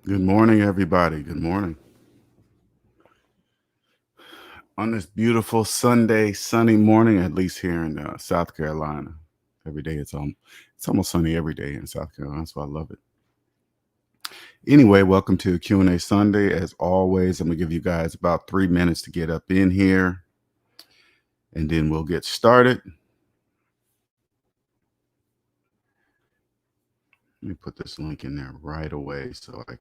Good morning, everybody. Good morning. On this beautiful Sunday, sunny morning, at least here in South Carolina. Every day it's almost sunny every day in South Carolina, so I love it. Anyway, welcome to Q&A Sunday. As always, I'm going to give you guys about 3 minutes to get up in here, and then we'll get started. Let me put this link in there right away so I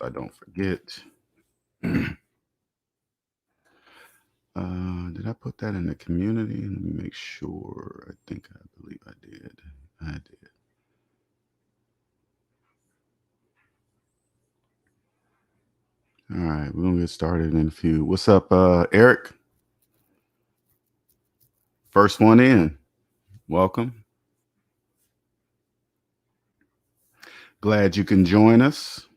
don't forget. Did I put that in the community? Let me make sure. I believe I did. I did. All right, we're gonna get started in a few. What's up, Eric? First one in. Welcome. Glad you can join us.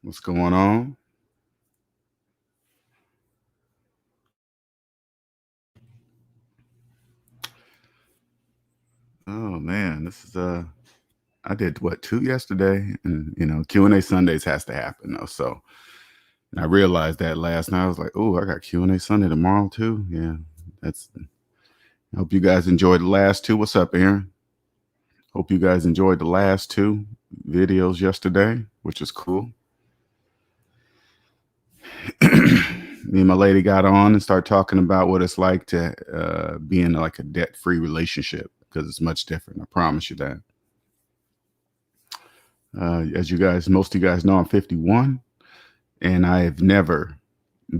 What's going on? Oh man, this is I did what, 2 yesterday, and Q&A Sundays has to happen though. So and I realized that last night. I was like, oh, I got Q&A Sunday tomorrow too. Yeah, that's. I hope you guys enjoyed the last two. What's up, Aaron? Hope you guys enjoyed the last two videos yesterday, which is cool. Me and my lady got on and started talking about what it's like to be in like a debt-free relationship, because it's much different. I promise you that. As most of you guys know, I'm 51, and I have never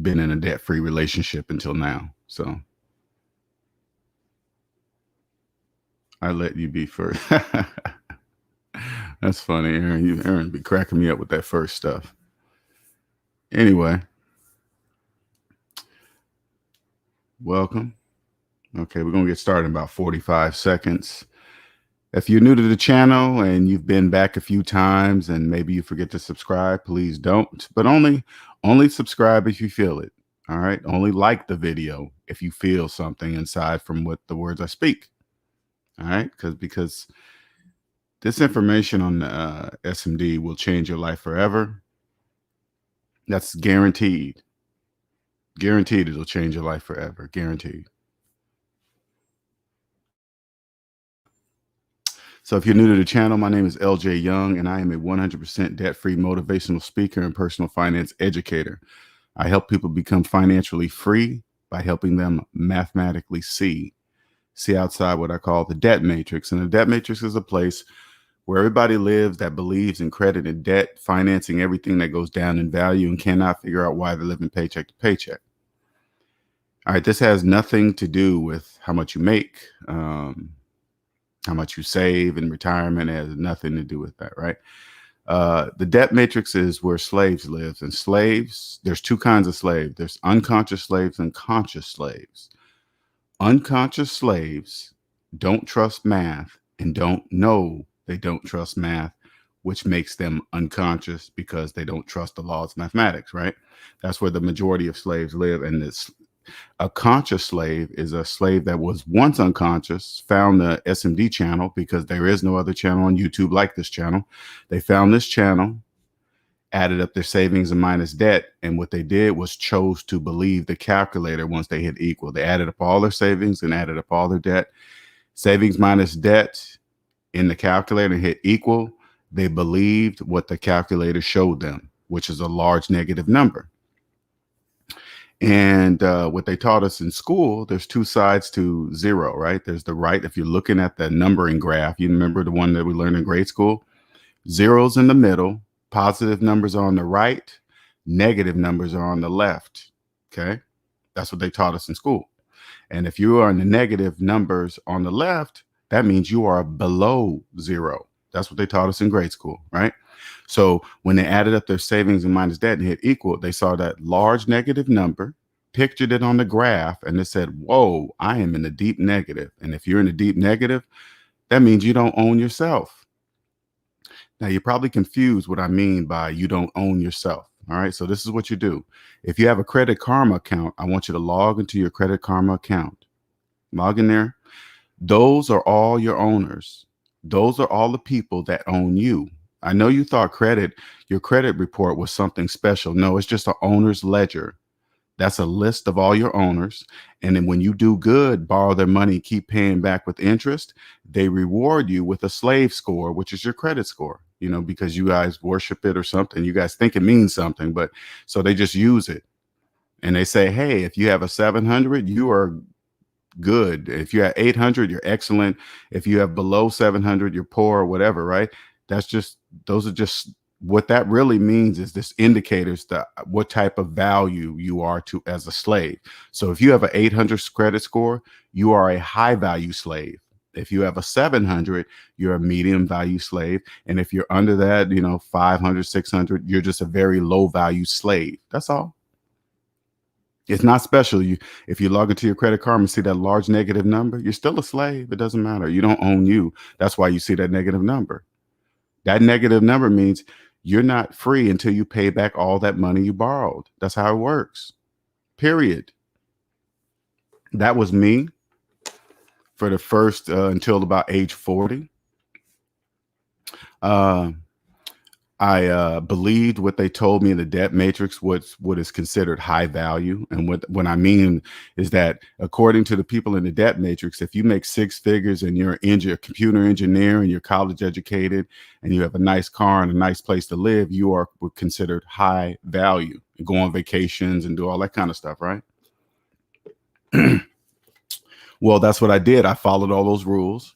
been in a debt-free relationship until now. So I let you be first. That's funny, Aaron. Aaron be cracking me up with that first stuff. Anyway, welcome. Okay, we're gonna get started in about 45 seconds. If you're new to the channel and you've been back a few times and maybe you forget to subscribe, please don't. But only subscribe if you feel it. All right. Only like the video if you feel something inside from what the words I speak. All right. Because this information on SMD will change your life forever. That's guaranteed. Guaranteed it'll change your life forever. Guaranteed. So if you're new to the channel, my name is LJ Young, and I am a 100% debt-free motivational speaker and personal finance educator. I help people become financially free by helping them mathematically see outside what I call the debt matrix. And the debt matrix is a place where everybody lives that believes in credit and debt, financing everything that goes down in value, and cannot figure out why they're living paycheck to paycheck. All right, this has nothing to do with how much you make, how much you save in retirement. It has nothing to do with that, right? The debt matrix is where slaves live. And slaves, there's two kinds of slaves. There's unconscious slaves and conscious slaves. Unconscious slaves don't trust math and don't know they don't trust math, which makes them unconscious because they don't trust the laws of mathematics, right? That's where the majority of slaves live. And a conscious slave is a slave that was once unconscious, found the SMD channel because there is no other channel on YouTube like this channel. They found this channel, added up their savings and minus debt, and what they did was chose to believe the calculator once they hit equal. They added up all their savings and added up all their debt. Savings minus debt in the calculator hit equal. They believed what the calculator showed them, which is a large negative number. And what they taught us in school, there's two sides to zero, right? There's the right. If you're looking at the numbering graph, you remember the one that we learned in grade school? Zeros in the middle, positive numbers are on the right, negative numbers are on the left. Okay. That's what they taught us in school. And if you are in the negative numbers on the left, that means you are below zero. That's what they taught us in grade school, right? So when they added up their savings and minus debt and hit equal, they saw that large negative number, pictured it on the graph, and they said, whoa, I am in the deep negative. And if you're in the deep negative, that means you don't own yourself. Now, you're probably confused what I mean by you don't own yourself. All right. So this is what you do. If you have a Credit Karma account, I want you to log into your Credit Karma account. Log in there. Those are all your owners. Those are all the people that own you. I know you thought your credit report was something special. No, it's just an owner's ledger. That's a list of all your owners. And then when you do good, borrow their money, keep paying back with interest, they reward you with a slave score, which is your credit score, because you guys worship it or something. You guys think it means something, but so they just use it. And they say, hey, if you have a 700, you are good. If you have 800, you're excellent. If you have below 700, you're poor or whatever, right? Those are just what that really means is this indicators that what type of value you are to as a slave. So if you have an 800 credit score, you are a high value slave. If you have a 700, you're a medium value slave. And if you're under that, 500, 600, you're just a very low value slave. That's all. It's not special. If you log into your credit card and see that large negative number, you're still a slave. It doesn't matter. You don't own you. That's why you see that negative number. That negative number means you're not free until you pay back all that money you borrowed. That's how it works. Period. That was me for the first until about age 40. I believed what they told me in the debt matrix, what is considered high value. And what I mean is that according to the people in the debt matrix, if you make six figures and you're a computer engineer and you're college educated and you have a nice car and a nice place to live, you are considered high value. You go on vacations and do all that kind of stuff, right? Well, that's what I did. I followed all those rules,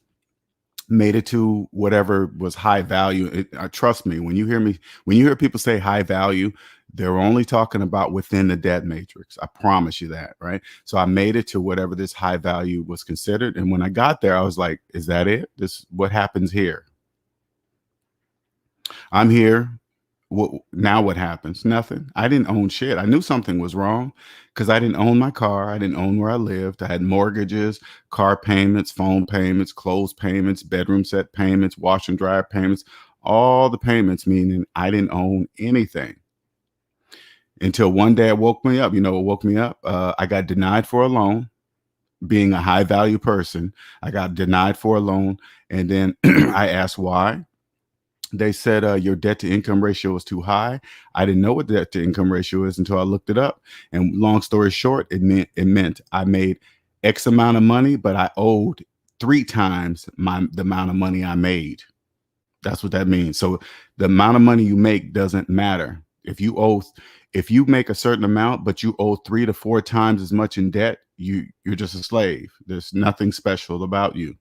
made it to whatever was high value. Trust me, when you hear people say high value, they're only talking about within the debt matrix. I promise you that, right? So I made it to whatever this high value was considered. And when I got there, I was like, is that it? What happens here? I'm here. Now what happens? Nothing. I didn't own shit. I knew something was wrong because I didn't own my car. I didn't own where I lived. I had mortgages, car payments, phone payments, clothes payments, bedroom set payments, wash and dryer payments, all the payments, meaning I didn't own anything until one day it woke me up. You know what woke me up? I got denied for a loan. Being a high value person, I got denied for a loan. And then I asked why. They said your debt to income ratio was too high. I didn't know what debt to income ratio is until I looked it up. And long story short, it meant I made X amount of money, but I owed 3 times the amount of money I made. That's what that means. So the amount of money you make doesn't matter. If you make a certain amount, but you owe 3 to 4 times as much in debt, you're just a slave. There's nothing special about you.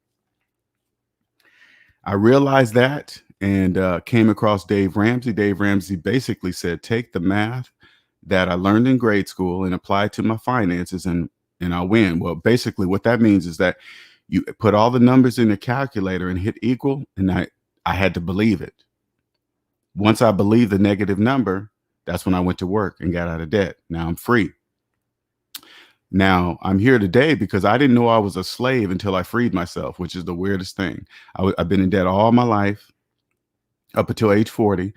I realized that and came across Dave Ramsey. Dave Ramsey basically said, take the math that I learned in grade school and apply it to my finances and I'll win. Well, basically what that means is that you put all the numbers in the calculator and hit equal, and I had to believe it. Once I believed the negative number, that's when I went to work and got out of debt. Now I'm free. Now I'm here today because I didn't know I was a slave until I freed myself, which is the weirdest thing. I've been in debt all my life up until age 40.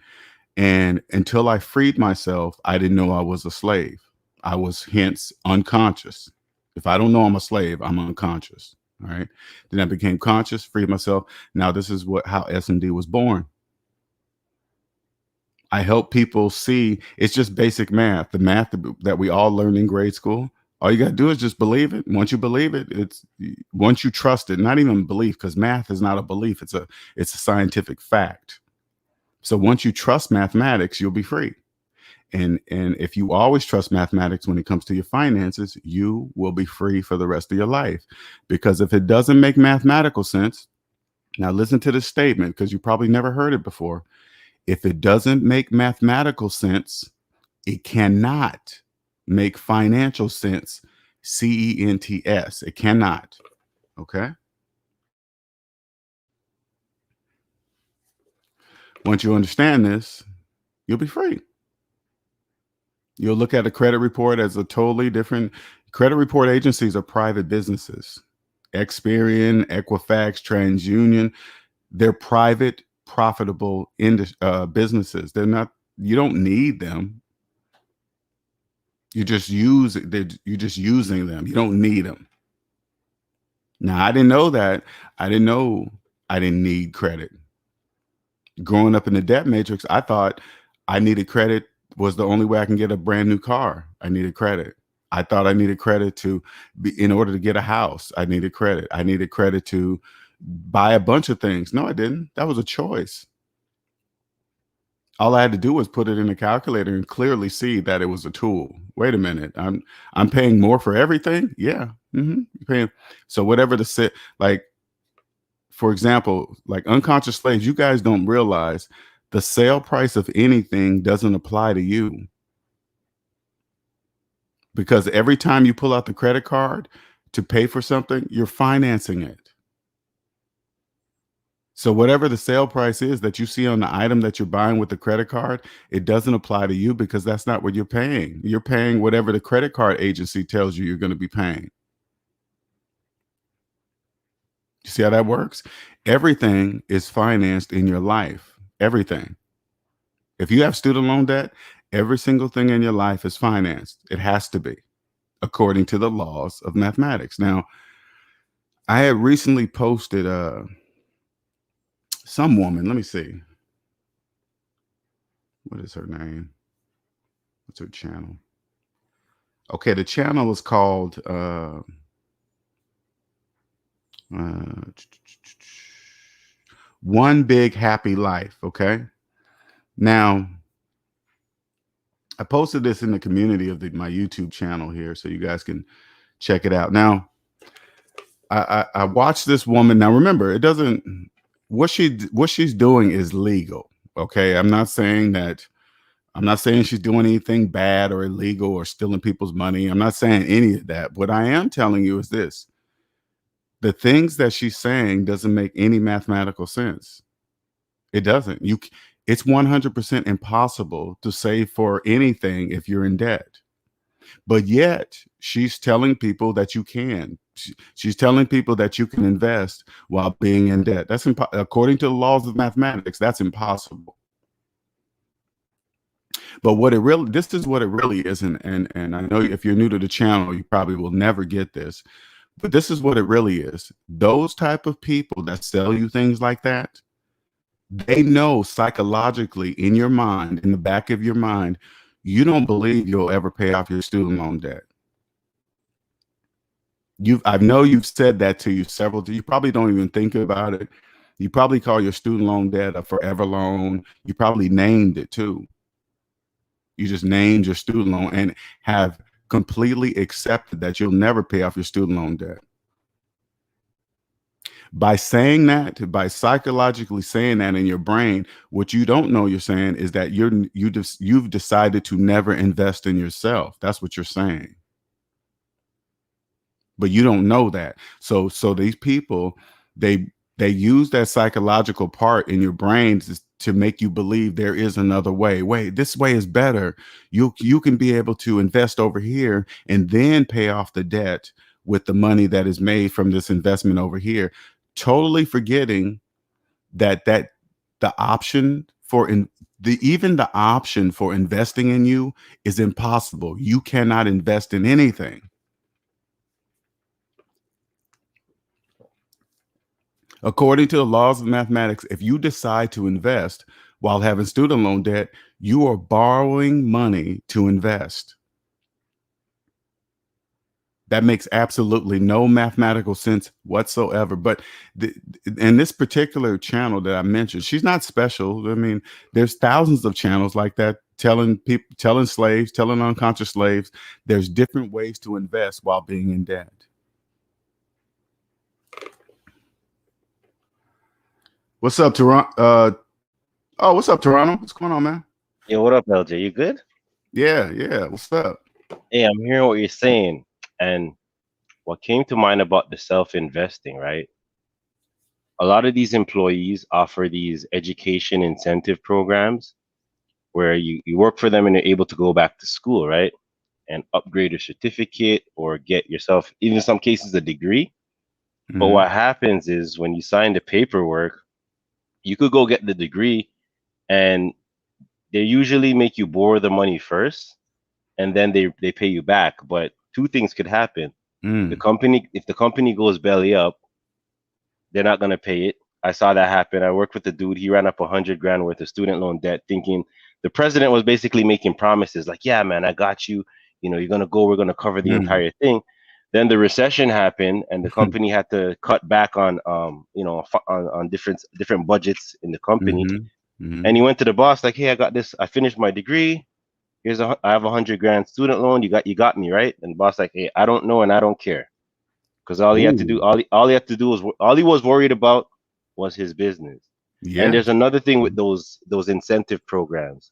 And until I freed myself, I didn't know I was a slave. I was hence unconscious. If I don't know I'm a slave, I'm unconscious. All right. Then I became conscious, freed myself. Now this is how SMD was born. I help people see it's just basic math, the math that we all learned in grade school. All you got to do is just believe it. Once you believe it, once you trust it, not even belief, because math is not a belief. It's a scientific fact. So once you trust mathematics, you'll be free. And if you always trust mathematics when it comes to your finances, you will be free for the rest of your life. Because if it doesn't make mathematical sense, now listen to this statement because you probably never heard it before. If it doesn't make mathematical sense, it cannot make financial sense. CENTS. It cannot. Okay. Once you understand this, you'll be free. You'll look at a credit report as a totally different. Credit report agencies are private businesses. Experian, Equifax, TransUnion, they're private, profitable businesses. They're not. You don't need them. You're just using them. You don't need them. Now, I didn't know that. I didn't know I didn't need credit. Growing up in the debt matrix, I thought I needed credit was the only way I can get a brand new car. I needed credit. I thought I needed credit to be in order to get a house. I needed credit. I needed credit to buy a bunch of things. No, I didn't. That was a choice. All I had to do was put it in a calculator and clearly see that it was a tool. Wait a minute, I'm paying more for everything. Yeah, paying. So whatever the sit like, for example, like unconscious slaves, you guys don't realize the sale price of anything doesn't apply to you, because every time you pull out the credit card to pay for something, you're financing it. So whatever the sale price is that you see on the item that you're buying with the credit card, it doesn't apply to you because that's not what you're paying. You're paying whatever the credit card agency tells you you're going to be paying. You see how that works? Everything is financed in your life. Everything. If you have student loan debt, every single thing in your life is financed. It has to be, according to the laws of mathematics. Now, I had recently posted some woman, let me see. What is her name? What's her channel? Okay, the channel is called One Big Happy Life. Okay. Now, I posted this in the community of my YouTube channel here, so you guys can check it out. Now, I watched this woman. Now, remember, it doesn't what she's doing is legal. Okay, I'm not saying she's doing anything bad or illegal or stealing people's money. I'm not saying any of that. What I am telling you is this: the things that she's saying doesn't make any mathematical sense. It doesn't. It's 100% impossible to save for anything if you're in debt. But yet she's telling people that you can. She's telling people that you can invest while being in debt. That's according to the laws of mathematics, that's impossible. But this is what it really is. And I know if you're new to the channel, you probably will never get this. But this is what it really is. Those type of people that sell you things like that, they know psychologically in your mind, in the back of your mind, you don't believe you'll ever pay off your student loan debt. I know you've said that to you several times. You probably don't even think about it. You probably call your student loan debt a forever loan. You probably named it too. You just named your student loan and have completely accepted that you'll never pay off your student loan debt. By saying that, by psychologically saying that in your brain, what you don't know you're saying is that you've decided to never invest in yourself. That's what you're saying. But you don't know that. So these people, they use that psychological part in your brain to make you believe there is another way. Wait, this way is better. You can be able to invest over here and then pay off the debt with the money that is made from this investment over here, totally forgetting that the option for even the option for investing in you is impossible. You cannot invest in anything. According to the laws of mathematics, if you decide to invest while having student loan debt, you are borrowing money to invest. That makes absolutely no mathematical sense whatsoever. But in this particular channel that I mentioned, she's not special. I mean, there's thousands of channels like that telling people, telling unconscious slaves, there's different ways to invest while being in debt. What's up, Toronto? Oh, what's up, Toronto? What's going on, man? Yo, what up, LJ? You good? Yeah. What's up? Hey, I'm hearing what you're saying. And what came to mind about the self-investing, right? A lot of these employees offer these education incentive programs where you work for them and you're able to go back to school, right? And upgrade a certificate or get yourself, even in some cases, a degree. But what happens is when you sign the paperwork, you could go get the degree and they usually make you borrow the money first and then they pay you back. But two things could happen. Mm. If the company goes belly up, they're not gonna pay it. I saw that happen. I worked with the dude. He ran up 100 grand worth of student loan debt, thinking the president was basically making promises like, "Yeah, man, I got you. You know, you're gonna go. We're gonna cover the Mm. entire thing." Then the recession happened, and the company had to cut back on, on different budgets in the company. Mm-hmm. Mm-hmm. And he went to the boss like, "Hey, I got this. I finished my degree. I have 100 grand student loan. You got me right." And the boss like, "Hey, I don't know and I don't care." Because all he had to Ooh. do, all he had to do was all he was worried about was his business. And Yeah. there's another thing with those incentive programs.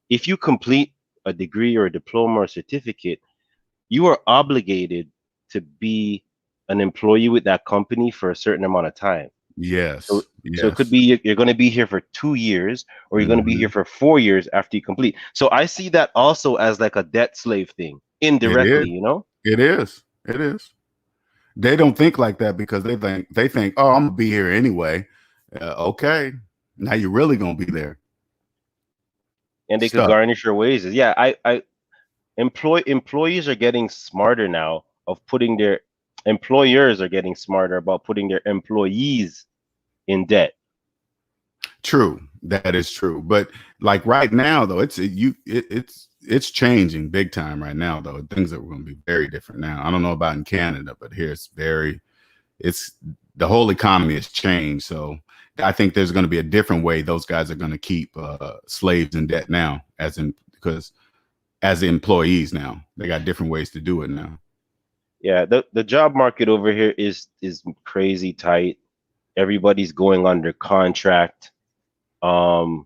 If you complete a degree or a diploma or certificate, you are obligated to be an employee with that company for a certain amount of time. So Yes. so it could Yes. be you're going to be here for 2 years, or you're going to be here Mm-hmm. for 4 years after you complete. So I see that also as like a debt slave thing, It is. indirectly, you know? It is. It is. They don't think like that because they think, oh, I'm gonna be here anyway. Okay, now you're really gonna be there And they could stuck. garnish your wages. Yeah, I employees are getting smarter now of putting their employers are getting smarter about putting their employees in debt. True, that is true. But like right now, though, it's changing big time right now. Though things are going to be very different now. I don't know about in Canada, but here it's the whole economy has changed. So I think there's going to be a different way those guys are going to keep slaves in debt now, because as employees now they got different ways to do it now. Yeah, the job market over here is crazy tight. Everybody's going under contract. Um,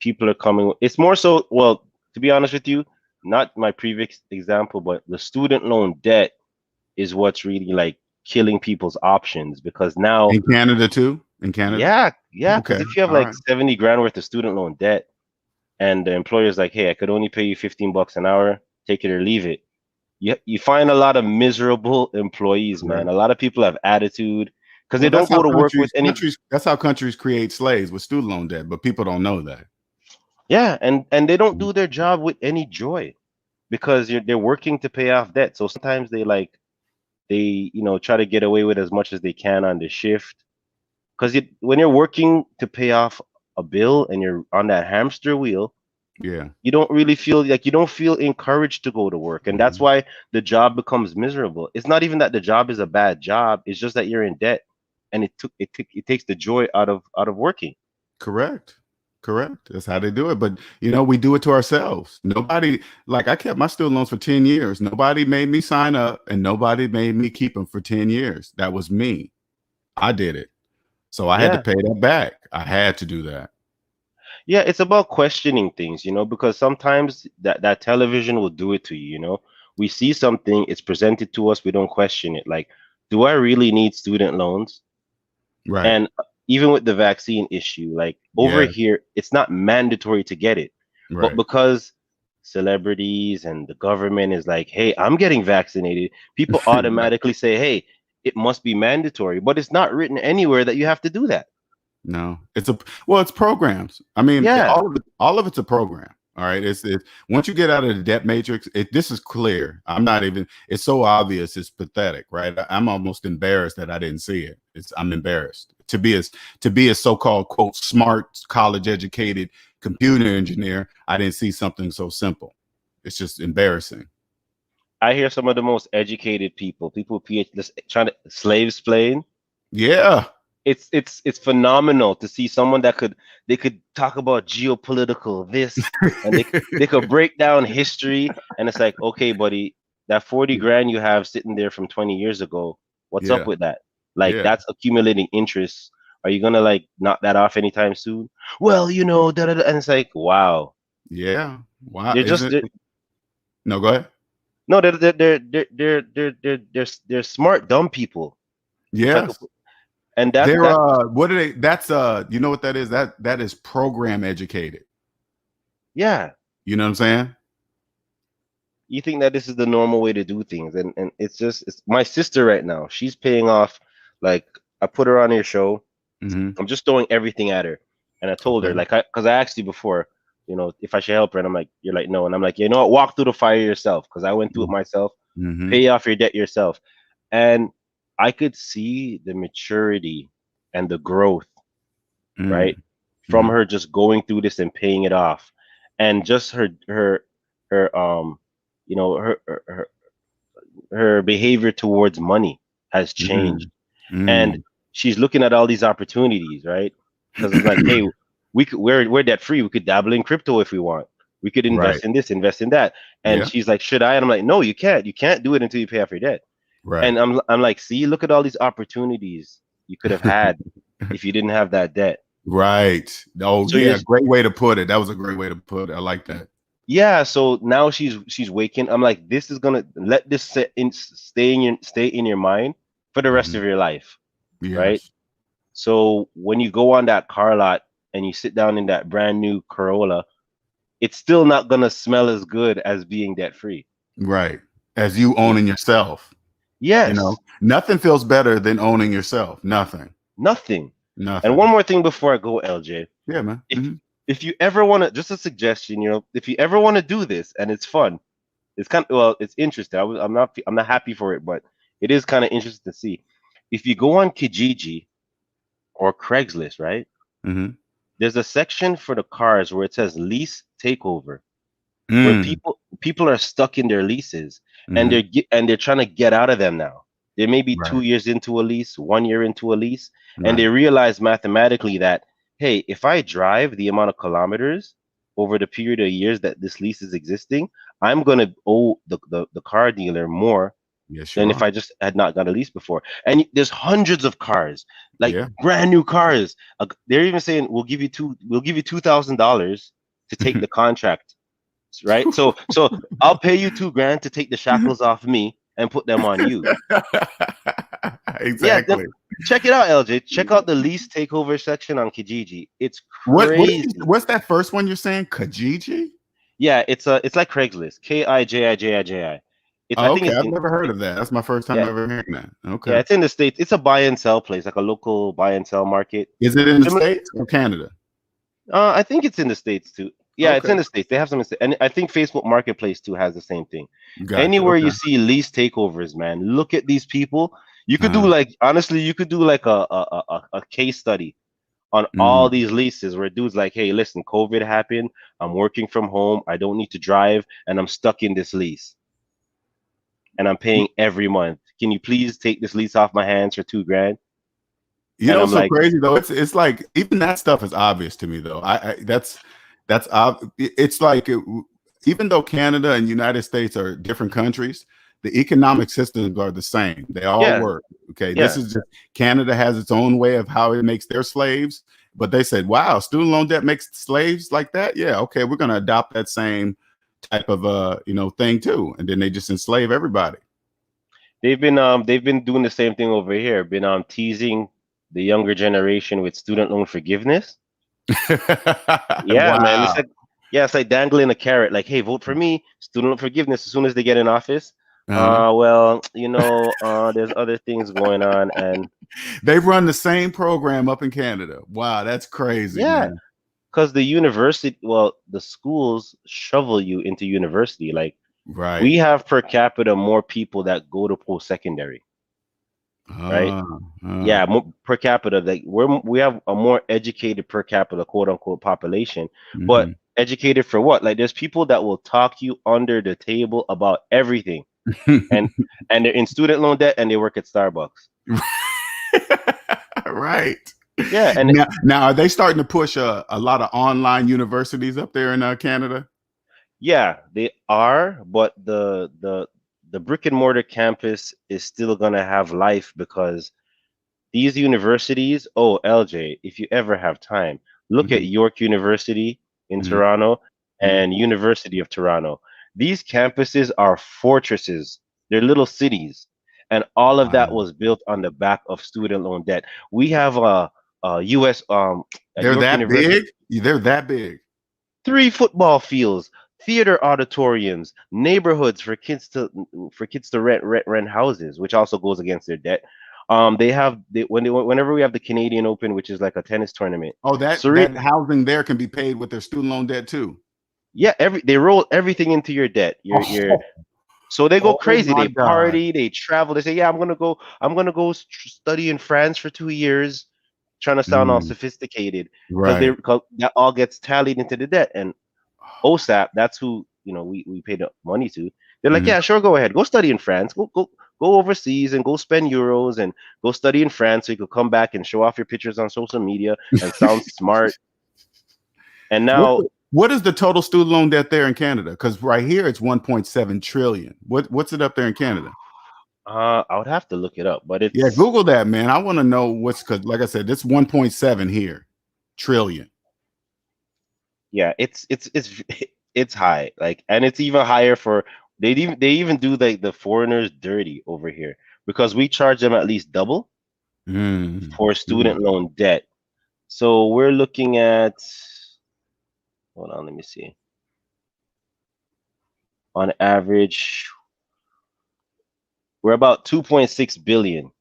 People are coming. It's more so, well, to be honest with you, not my previous example, but the student loan debt is what's really like killing people's options because now, In Canada too. In Canada. yeah, because Okay. if you have All like right. 70 grand worth of student loan debt and the employer's like, "Hey, I could only pay you 15 bucks an hour, take it or leave it." You find a lot of miserable employees, man. Correct. A lot of people have attitude because they Well, don't that's how go to work with countries any. countries that's how countries create slaves with student loan debt, but people don't know that. Yeah, and they don't do their job with any joy because they're working to pay off debt. So sometimes they try to get away with as much as they can on the shift because when you're working to pay off a bill and you're on that hamster wheel, Yeah. you don't really feel like you don't feel encouraged to go to work, and that's Mhm. why the job becomes miserable. It's not even that the job is a bad job, it's just that you're in debt, and it takes the joy out of working. Correct. Correct. That's how they do it. But we do it to ourselves. Nobody, like, I kept my student loans for 10 years. Nobody made me sign up and nobody made me keep them for 10 years. That was me. I did it. So I had to Yeah, pay that back. I had to do that. yeah, it's about questioning things, because sometimes that television will do it to you. We see something, it's presented to us, we don't question it, like, do I really need student loans? Right. And even with the vaccine issue, like over Yeah. here, it's not mandatory to get it. But Right. because celebrities and the government is like, hey, I'm getting vaccinated, people Right. automatically say, hey, it must be mandatory. But it's not written anywhere that you have to do that. No, it's programs. I mean, Yeah. all of it's a program. All right. It's once you get out of the debt matrix, this is clear. I'm not even, it's so obvious, it's pathetic, right? I'm almost embarrassed that I didn't see it. I'm embarrassed to be a so-called quote smart college educated computer engineer. I didn't see something so simple. It's just embarrassing. I hear some of the most educated people PhD trying to slaves playing. Yeah. It's phenomenal to see someone that they could talk about geopolitical this, and they could break down history, and it's like, okay, buddy, that 40 grand you have sitting there from 20 years ago, what's up Yeah. with that? Like, Yeah. that's accumulating interest. Are you gonna like knock that off anytime soon? Well, da, da, da, and it's like, wow, Yeah. Why they're just isn't it? No, go ahead. no, they're smart dumb people, if I could. Yes. And that They're that what are they? That's you know what that is? That is program educated. yeah, You know what I'm saying? you think that this is the normal way to do things, and it's my sister right now, she's paying off, like, I put her on your show, Hmm. I'm just throwing everything at her, and I told her, Okay. like, because I asked you before, if I should help her, and I'm like, you're like, no, and I'm like, you know what, walk through the fire yourself, because I went through it myself. Hmm. Pay off your debt yourself. And I could see the maturity and the growth, right? Mm. From Mhm. her just going through this and paying it off. And just her you know, her behavior towards money has changed. Mm. And Mm. she's looking at all these opportunities, right? Because it's like, hey, we're debt free. We could dabble in crypto if we want. We could Right. invest in this, invest in that. And Yeah. she's like, should I? And I'm like, no, you can't. You can't do it until you pay off your debt. Right. And I'm like, see, look at all these opportunities you could have had if you didn't have that debt. Right. Oh So you're yeah, great way to put it. That was a great way to put it. I like that. Yeah, so now she's waking. I'm like, this is gonna let this stay in your mind for the rest Mhm. of your life, right? Yes. So when you go on that car lot and you sit down in that brand new Corolla, it's still not gonna smell as good as being debt free. Right. As you owning yourself, Yes, nothing feels better than owning yourself. Nothing. nothing. And one Nothing. more thing before I go, LJ, Yeah, man. if if you ever want to, just a suggestion, if you ever want to do this and it's fun, it's kind of well, it's interesting. I'm not happy for it, but it is kind of interesting to see. If you go on Kijiji or Craigslist, right? Mm-hmm. There's a section for the cars where it says lease takeover, where Mm. people are stuck in their leases and Mm-hmm. they're trying to get out of them now. They may be Right. 2 years into a lease, 1 year into a lease, and they Right. realize mathematically that, hey, if I drive the amount of kilometers over the period of years that this lease is existing, I'm gonna owe the car dealer more Yes, you than if are. I just had not got a lease before. And there's hundreds of cars, like Yeah. brand new cars. They're even saying we'll give you $2,000 to take the contract, right? So I'll pay you 2 grand to take the shackles off me and put them on you. Yeah, Exactly. check it out, LJ. Check out the lease takeover section on Kijiji. It's crazy. What's that first one you're saying? Kijiji? Yeah, it's like Craigslist. Kijiji. It's I Oh, think okay. it's I've in never heard of that. That's my first time yeah ever hearing that. yeah Okay. it's in the States. It's a buy and sell place, like a local buy and sell market. Is it in the Similar, States or Canada? I think it's in the States too. Yeah, it's Okay. in the States. They have some, and I think Facebook Marketplace too has the same thing. Gotcha. Anywhere Okay. you see lease takeovers, man, look at these people. You could do Uh, like honestly, you could do like a case study on all mm. these leases where dude's like, hey, listen, COVID happened. I'm working from home. I don't need to drive, and I'm stuck in this lease, and I'm paying every month. Can you please take this lease off my hands for 2 grand? You And know, I'm so like, crazy though. It's like even that stuff is obvious to me though. It's like even though Canada and United States are different countries, the economic systems are the same. They all yeah, work. Okay, this yeah. is just Canada has its own way of how it makes their slaves, but they said, "Wow, student loan debt makes slaves like that." Yeah, okay, we're going to adopt that same type of thing too, and then they just enslave everybody. They've been doing the same thing over here. Been teasing the younger generation with student loan forgiveness. Yeah, man. Wow. It's like dangling a carrot, like, hey, vote for me, student loan forgiveness as soon as they get in office. Uh-huh. Well, there's other things going on, and They run the same program up in Canada. Wow, that's crazy, yeah, man. because the schools shovel you into university. Like Right. we have per capita more people that go to post secondary, right? Uh, uh, Yeah, more, per capita, like we have a more educated per capita, quote unquote, population, but mhm. educated for what? Like there's people that will talk you under the table about everything, and they're in student loan debt and they work at Starbucks. Right. Yeah, and Now, are they starting to push a lot of online universities up there in Canada? yeah, they are, but the brick and mortar campus is still gonna have life because these universities, oh, LJ, if you ever have time, look at Hmm. York University in Hmm. Toronto Hmm. and University of Toronto. These campuses are fortresses. They're little cities. And all of that Wow. was built on the back of student loan debt. We have a US at They're York that University, big? They're that big. 3 football fields, theater auditoriums, neighborhoods for kids to rent houses, which also goes against their debt. Whenever we have the Canadian Open, which is like a tennis tournament. Oh, that Sorry, housing there can be paid with their student loan debt too. yeah, they roll everything into your debt. Your Oh, So they go Oh crazy. my They God. party, they travel. They say, "Yeah, I'm gonna go study in France for 2 years," trying to sound all Mm, sophisticated because right. that all gets tallied into the debt. And OSAP, that's who we pay the money to. They're like, Mhm. "Yeah, sure, go ahead, go study in France, go overseas and go spend euros and go study in France so you could come back and show off your pictures on social media and sound smart." And What's now, what is the total student loan debt there in Canada? Because right here it's 1.7 trillion. What's it up there in Canada? I would have to look it up, but Yeah, it's Google that, man. I want to know what's, because like I said, it's 1.7 here trillion. yeah, it's it's high, like, and it's even higher for they even do like the foreigners dirty over here because we charge them at least double Mm, for student mm. loan debt. So we're looking at, hold on, let me see. On average, we're about 2.6 billion.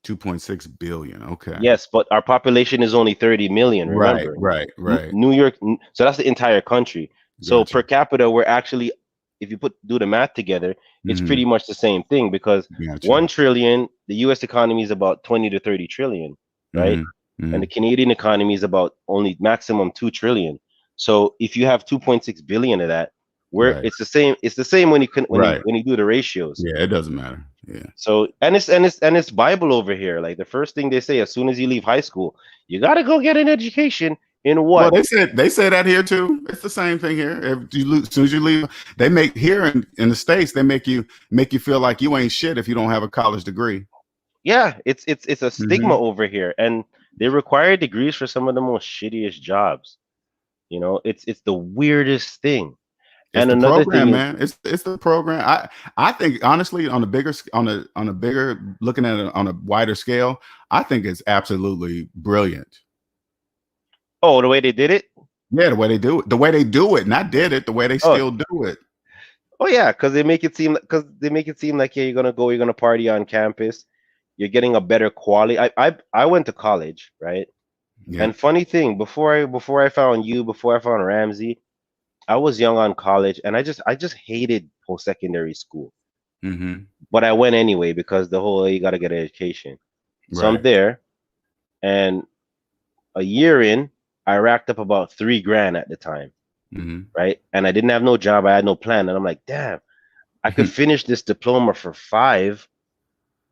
2.6 billion. Okay. Yes, but our population is only 30 million, Right, remember? right, right. New York, so that's the entire country. So Gotcha. per capita, we're actually, if you do the math together, it's Hmm. pretty much the same thing because Gotcha. 1 trillion, the US economy is about 20 to 30 trillion, right? Hmm. And the Hmm. Canadian economy is about only maximum 2 trillion. So if you have 2.6 billion of that, where Right, it's the same when you can right. when you do the ratios. Yeah, it doesn't matter. Yeah. So and it's Bible over here. Like the first thing they say as soon as you leave high school, you gotta go get an education in Well, what? they say that here too. It's the same thing here. If you as soon as you leave, they make here in the States, they make you feel like you ain't shit if you don't have a college degree. Yeah, it's a stigma Hmm. over here, and they require degrees for some of the most shittiest jobs. It's the weirdest thing. It's And the another thing program, is, man. It's the program. I think honestly, on a bigger on a bigger looking at it on a wider scale, I think it's absolutely brilliant. oh, the way they did it. Yeah, the way they do it, not did it, the way they Oh, still do it. oh yeah, because they make it seem like, yeah, you're gonna party on campus. You're getting a better quality. I went to college, right? Yeah. And funny thing, before I found you, before I found Ramsey, I was young on college, and I just hated post secondary school. Hmm. But I went anyway because the whole, you got to get an education. So I'm Right. there, and a year in, I racked up about 3 grand at the time, Hmm. right? And I didn't have no job, I had no plan, and I'm like, damn, I could finish this diploma for five,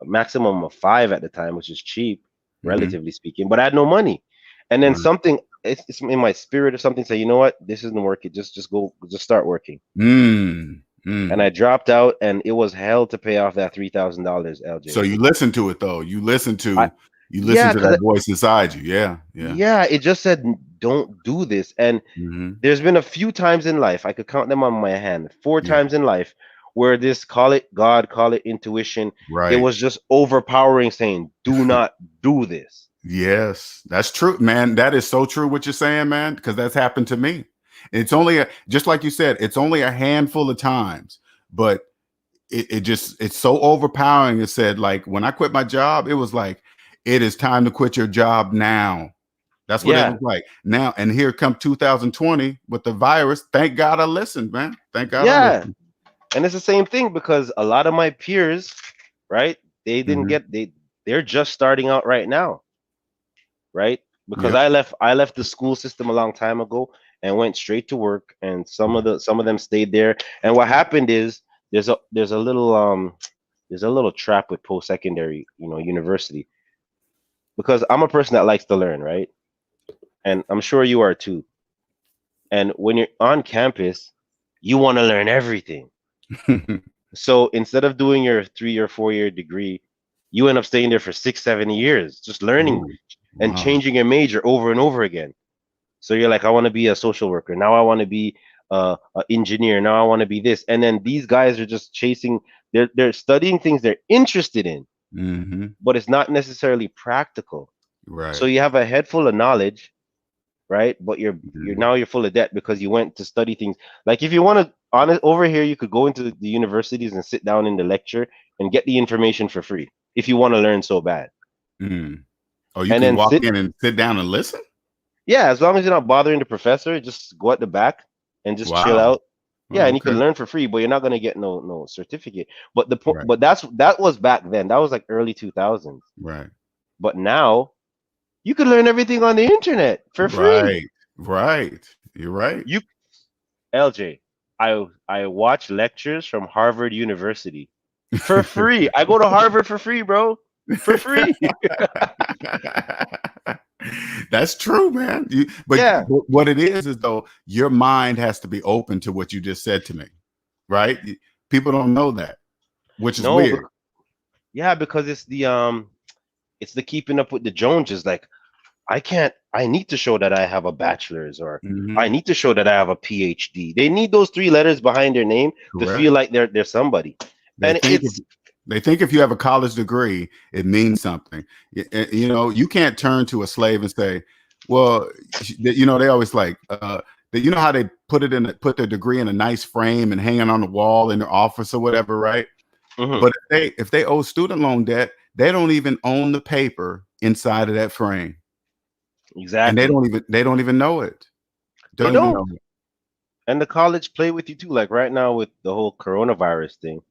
a maximum of five at the time, which is cheap, Hmm. relatively speaking. But I had no money, and then Right. something, it's in my spirit or something, say, you know what, this isn't working. Just go, just start working. Mm, And I mm. dropped out, and it was hell to pay off that $3,000, So LJ. you listen to it though. I You listen Yeah, to because that voice inside you. Yeah. Yeah. yeah, it just said don't do this. And Hmm. there's been a few times in life, I could count them on my hand, four Yeah. times in life, where this, call it God, call it intuition, it Right. was just overpowering, saying, do not do this. Yes, that's true, man. That is so true what you're saying, man, because that's happened to me. It's only just like you said, it's only a handful of times, but it's so overpowering. It said, like, when I quit my job, it was like, it is time to quit your job now. That's what it Yeah, was like. Now, and here come 2020 with the virus. Thank God I listened, man. Thank God I yeah. listened. And it's the same thing because a lot of my peers, right, they didn't Hmm. get they're just starting out right now, right? Because Yep. I left the school system a long time ago and went straight to work, and some of them stayed there. And what happened is, there's a little trap with post secondary, university, because I'm a person that likes to learn, right? And I'm sure you are too. And when you're on campus, you want to learn everything. So instead of doing your 3 or 4 year degree, you end up staying there for 6, 7 years, just learning Oh, and wow. changing your major over and over again. So you're like, I want to be a social worker. Now I want to be an engineer. Now I want to be this. And then these guys are just chasing. They're studying things they're interested in, Hmm. but it's not necessarily practical. So Right. you have a head full of knowledge, right? But you're Mhm. now you're full of debt because you went to study things. Like if you want to, honest, over here, you could go into the universities and sit down in the lecture and get the information for free if you want to learn so bad. Mm. Oh, you And can then walk sit, in and sit down and listen? yeah, as long as you're not bothering the professor, just go at the back and just chill Wow. out. Yeah, Oh, and you okay. can learn for free, but you're not gonna get no certificate. But the point, Right. but that was back then. That was like early 2000s. Right. But now you can learn everything on the internet for free. Right. Right. You're right. You LJ, I watch lectures from Harvard University for free. I go to Harvard for free, bro. For free. That's true, man. But Yeah. what it is though, your mind has to be open to what you just said to me, right? People don't know that, which is No, weird. yeah, because it's the keeping up with the Joneses. Like I need to show that I have a bachelor's, or I Hmm. need to show that I have a PhD. They need those three letters behind their name to feel Correct. like they're somebody. They And think if it's they think if you have a college degree, it means something. You know, you can't turn to a slave and say, "Well, you know," they always like, you know how they put their degree in a nice frame and hang it on the wall in their office or whatever, right? mhm, But if they owe student loan debt, they don't even own the paper inside of that frame, and they exactly. don't even know it. They Don't even don't. know it. And the college play with you too. Like right now with the whole coronavirus thing,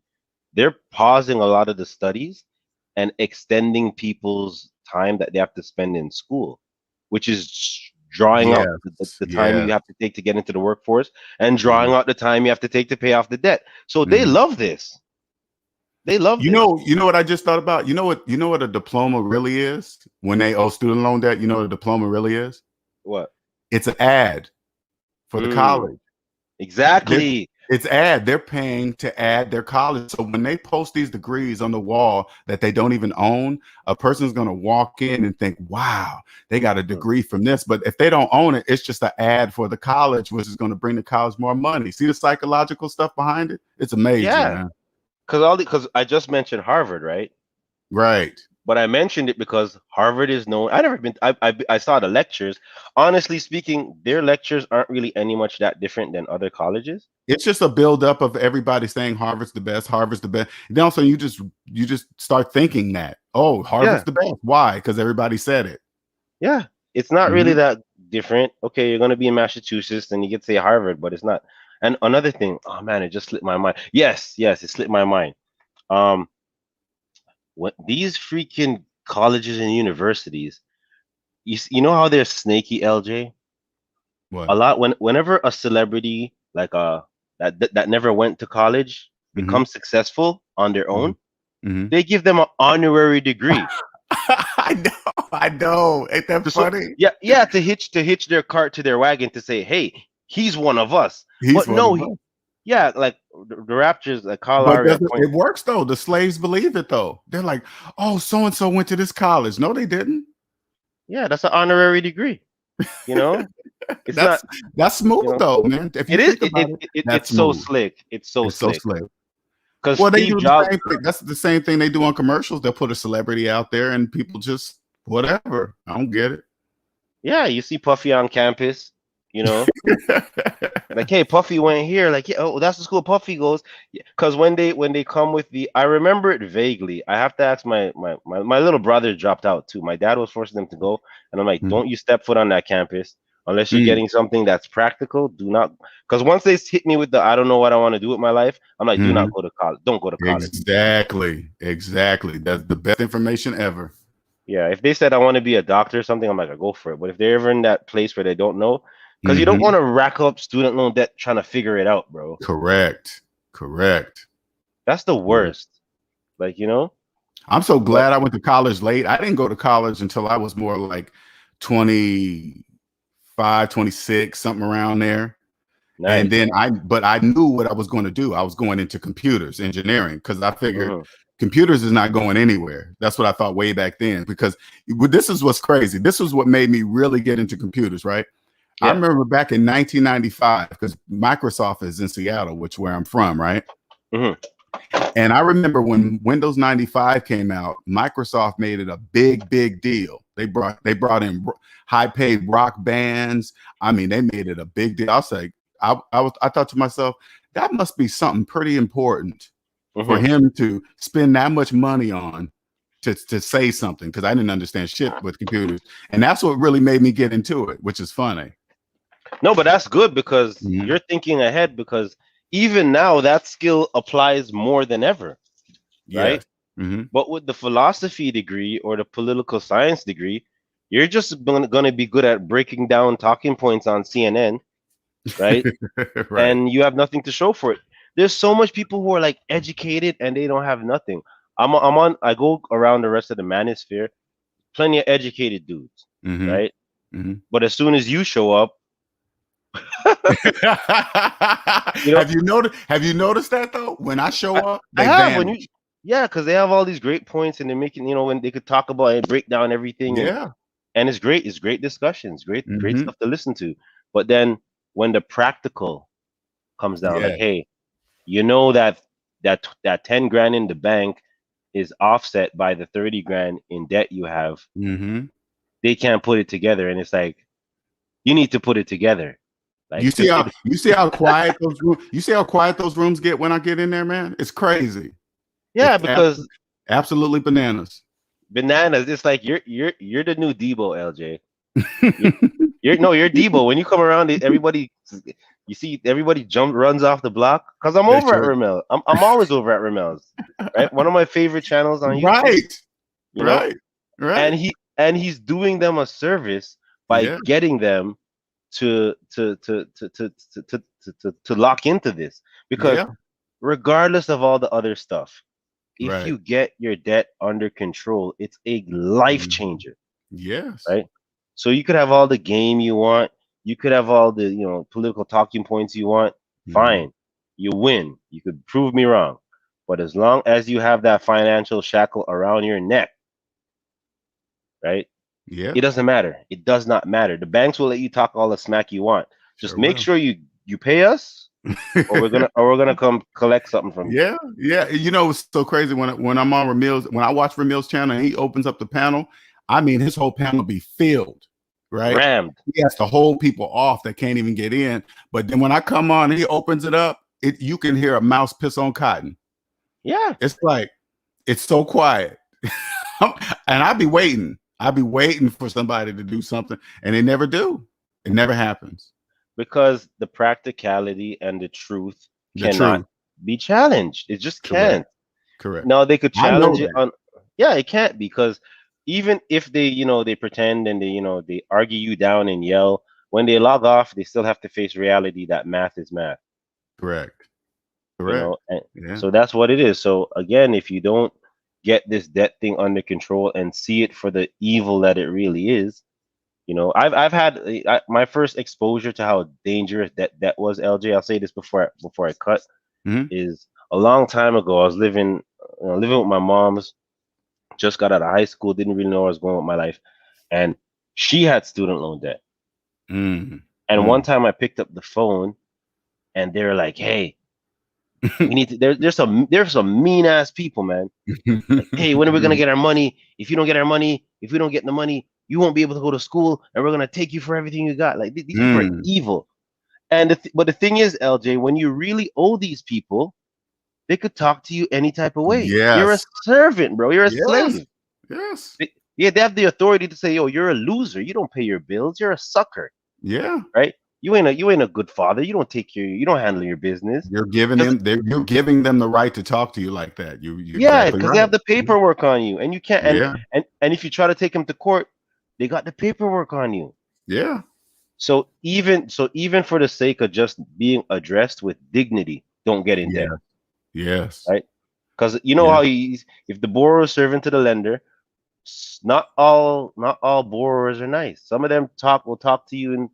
they're pausing a lot of the studies and extending people's time that they have to spend in school, which is drawing out Yes, the time yes. you have to take to get into the workforce and drawing Mhm. out the time you have to take to pay off the debt. So they Mhm. love this. They love You this. know, you know what I just thought about? You know what a diploma really is when they owe student loan debt? You know what a diploma really is? What? It's an ad for the Mm, college. They're, exactly. it's ad. They're paying to add their college. So when they post these degrees on the wall that they don't even own, a person's going to walk in and think, "Wow, they got a Mm, degree from this." But if they don't own it, it's just an ad for the college, which is going to bring the college more money. See the psychological stuff behind it? It's amazing, yeah, man. because I just mentioned Harvard, right? Right. But I mentioned it because Harvard is known. I never been. I saw the lectures. Honestly speaking, their lectures aren't really any much that different than other colleges. It's just a buildup of everybody saying Harvard's the best, Harvard's the best. Then also you just start thinking that, oh, Harvard's Yeah, the best. Why? Because everybody said it. yeah. It's not really Hmm. that different. Okay, you're gonna be in Massachusetts, and you get to say Harvard, but it's not. And another thing, oh man, it just slipped my mind. Yes, yes, it slipped my mind. Um, what these freaking colleges and universities, you know how they're snaky, LJ? A What? lot whenever a celebrity like that never went to college Hmm. becomes successful on their Hmm. own, Hmm. they give them an honorary degree. I know, I know. Ain't that To so funny? yeah, yeah, to hitch their cart to their wagon to say, hey, he's one of us. He's But one no, of us. yeah, like the Raptors, like Kyle But Lowry at doesn't point. it works though? The slaves believe it though. They're like, oh, so and so went to this college. No, they didn't. Yeah, that's an honorary degree. You know, it's That's not. that's You smooth know, though, man. If you it is. think about it, that's It's so smooth. slick. It's so It's so slick. slick. Because Well, they Steve do the Jobs. same thing. That's the same thing they do on commercials. They'll put a celebrity out there and people just whatever. I don't get it. Yeah, you see Puffy on campus. You know, like, hey, Puffy went here. Like, yeah, oh, that's the school Puffy goes. Because when they come with I remember it vaguely. I have to ask my little brother dropped out too. My dad was forcing them to go, and I'm like, Mm, don't you step foot on that campus unless you're mm, getting something that's practical. Do not, because once they hit me with the I don't know what I want to do with my life, I'm like, do not mhm. go to college. Don't go to college. Exactly. Exactly. That's the best information ever. Yeah, if they said I want to be a doctor or something, I'm like, I go for it. But if they're ever in that place where they don't know, because you don't Hmm. want to rack up student loan debt trying to figure it out, bro. Correct. Correct. That's the Correct. worst. Like, you know? I'm so But glad I went to college late. I didn't go to college until I was more like 25, 26, something around there. And nice. then but I knew what I was going to do. I was going into computers engineering because I figured Hmm. computers is not going anywhere. That's what I thought way back then. Because this is what's crazy. This was what made me really get into computers, right? I Yeah. remember back in 1995 because Microsoft is in Seattle, which where I'm from, right? Hmm. And I remember when Windows 95 came out, Microsoft made it a big, big deal. They brought in high paid rock bands. I mean, they made it a big deal. I was like, I thought to myself, that must be something pretty important for Hmm. him to spend that much money on to say something because I didn't understand shit with computers. And that's what really made me get into it, which is funny. No, but that's good because Mhm. you're thinking ahead because even now that skill applies more than ever, right? Yes. Hmm. But with the philosophy degree or the political science degree, you're just going to be good at breaking down talking points on CNN, right? Right. And you have nothing to show for it. There's so much people who are like educated and they don't have nothing. I go around the rest of the manosphere, plenty of educated dudes, Hmm. right? Hmm. But as soon as you show up, you know, Have you noticed that though? When I show I, up, I they have when you, vanish. yeah, because they have all these great points and they're making, when they could talk about it, break down everything, Yeah. and it's great. It's great discussions, great Hmm. stuff to listen to. But then when the practical comes down, like, Yeah. hey, you know that 10 grand in the bank is offset by the 30 grand in debt you have. Hmm. They can't put it together, and it's like you need to put it together, like You see how quiet you see how quiet those rooms get when I get in there, man? It's crazy. yeah, It's because absolutely bananas. bananas. It's like you're the new Debo, LJ. You're, you're no, you're Debo. When you come around, everybody, you see everybody runs off the block because I'm They over at sure. Ramel. I'm always over at Ramel's, right? One of my favorite channels on YouTube, Right. you know, Right. Right. and he's doing them a service by Yeah. getting them to lock into this because Yeah. regardless of all the other stuff, if Right. you get your debt under control, it's a life Mhm. changer, Yes. right? So you could have all the game you want, you could have all the political talking points you want. Mhm. Fine, you win. You could prove me wrong, but as long as you have that financial shackle around your neck, right? Yeah. It doesn't matter. It does not matter. The banks will let you talk all the smack you want. Just Sure make will. sure you pay us, or we're gonna come collect something from you. Yeah, yeah. You know, it's so crazy when I'm on Ramil's, when I watch Ramil's channel and he opens up the panel. I mean, his whole panel be filled, right? Rammed. He has to hold people off that can't even get in. But then when I come on, and he opens it up. You can hear a mouse piss on cotton. Yeah, It's like it's so quiet, and I'd be waiting. I'd be waiting for somebody to do something, and they never do. It never happens. because the practicality and the truth The cannot truth, be challenged. It just correct, can't. correct. Now they could I know challenge it that. on. Yeah, it can't because even if they pretend and they argue you down and yell, when they log off, they still have to face reality that math is math. Correct, correct. And Yeah. so that's what it is. So again, if you don't get this debt thing under control and see it for the evil that it really is, I've had my first exposure to how dangerous that was. LJ, I'll say this before I cut, Hmm. is a long time ago. I was living with my mom's, just got out of high school, didn't really know where I was going with my life, and she had student loan debt. Mm. And one Mm. time I picked up the phone and they were like, "Hey, we need to." There's some mean ass people, man. Like, hey, when are we gonna get our money? If you don't get our money, if we don't get the money, you won't be able to go to school, and we're gonna take you for everything you got. Like these people are Mm. evil. But the thing is, LJ, when you really owe these people, they could talk to you any type of way. You're a Yes. servant, bro. You're a Yes. slave. Yes. Yeah, they have the authority to say, "Yo, you're a loser. You don't pay your bills. You're a sucker, Yeah. right? You ain't a good father. You don't handle your business." Because You're giving them the right to talk to you like that. You're yeah, exactly because they right. have the paperwork on you, and you can't. And Yeah. and if you try to take them to court, they got the paperwork on you. Yeah. So even for the sake of just being addressed with dignity, don't get in debt, Yeah. Yes. right? Because you know Yeah. how if the borrower is servant to the lender, not all borrowers are nice. Some of them will talk to you and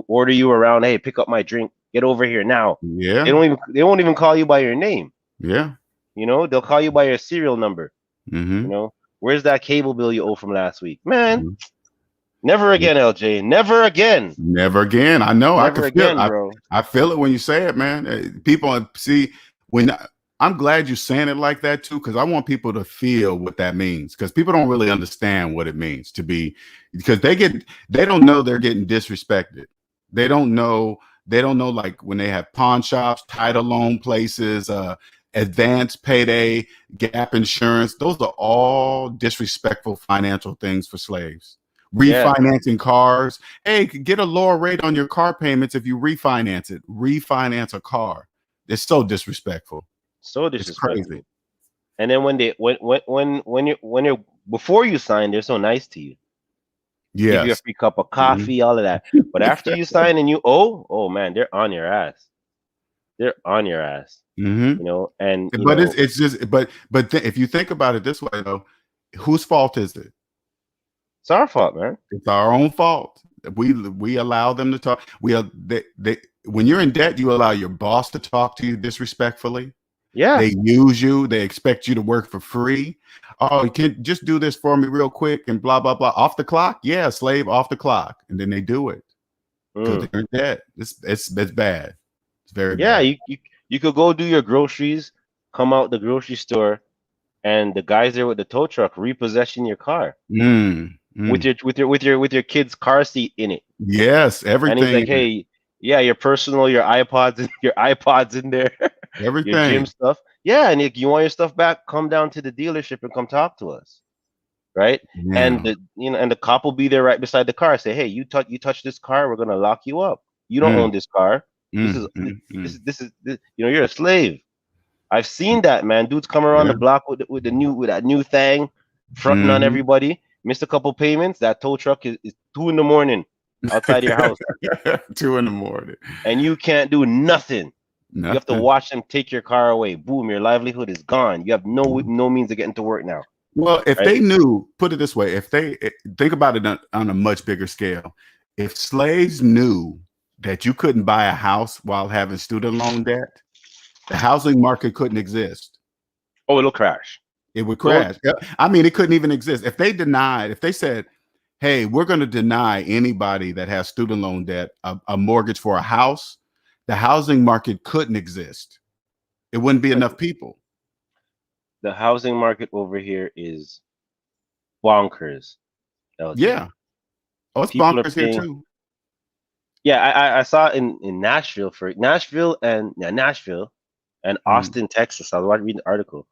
order you around. Hey, pick up my drink. Get over here now. They Yeah. don't even they won't even call you by your name. Yeah. They'll call you by your serial number. Mm-hmm. Where's that cable bill you owe from last week, man? Never again, LJ. Never again. Never again. I know. I Never could feel. again, bro. I feel it when you say it, man. People see when I'm glad you're saying it like that too, because I want people to feel what that means. Because people don't really understand what it means to be, because they don't know they're getting disrespected. They don't know. They don't know, like when they have pawn shops, title loan places, advance payday, gap insurance. Those are all disrespectful financial things for slaves. Yeah, Refinancing cars. Hey, get a lower rate on your car payments if you refinance it. Refinance a car. It's so disrespectful. So It's crazy. disrespectful. And then when you're before you sign, they're so nice to you. Give you a Yes. free cup of Hmm. coffee, all of that. But after you sign and you owe, oh man, they're on your ass. They're on your ass. Hmm. And But it's just if you think about it this way though, whose fault is it? it's our fault, man. It's our own fault. We allow them to talk. They when you're in debt, you allow your boss to talk to you disrespectfully. Yeah. They use you. They expect you to work for free. Oh, you can just do this for me real quick and blah blah blah. Off the clock, yeah, slave off the clock, and then they do it because Mm. they're in debt. It's bad. It's very Yeah, bad. you could go do your groceries, come out the grocery store, and the guys there with the tow truck repossessing your car Mm, with mm. your kid's car seat in it. Yes, And he's everything, like, "Hey, yeah, your personal, your iPods, your iPods in there, your gym everything. stuff. Yeah, and if you want your stuff back, come down to the dealership and come talk to us, right? And Yeah. the cop will be there right beside the car. Say, hey, you touch this car, we're gonna lock you up. You don't Mm, own this car. This is mm, this mm, mm. is this is this, you're a slave. I've seen that, man. Dudes come around the Yeah. block with that new thing, fronting on Hmm. everybody. Missed a couple payments. That tow truck is 2 in the morning outside of your house, 2 in the morning. and you can't do nothing. You have to Nothing. watch them take your car away. Boom, your livelihood is gone. You have no means of getting to work now, Well, if right? they knew, put it this way, if they think about it on a much bigger scale, if slaves knew that you couldn't buy a house while having student loan debt, the housing market couldn't exist. Oh, it'll crash. It would Don't. crash. Yeah, I mean, it couldn't even exist. If they said, hey, we're going to deny anybody that has student loan debt a mortgage for a house, the housing market couldn't exist. It wouldn't be enough people. The housing market over here is bonkers, LJ. Yeah. Oh, it's People are bonkers here paying. too. Yeah, I saw it in Nashville and Mm. Austin, Texas. I was reading the article,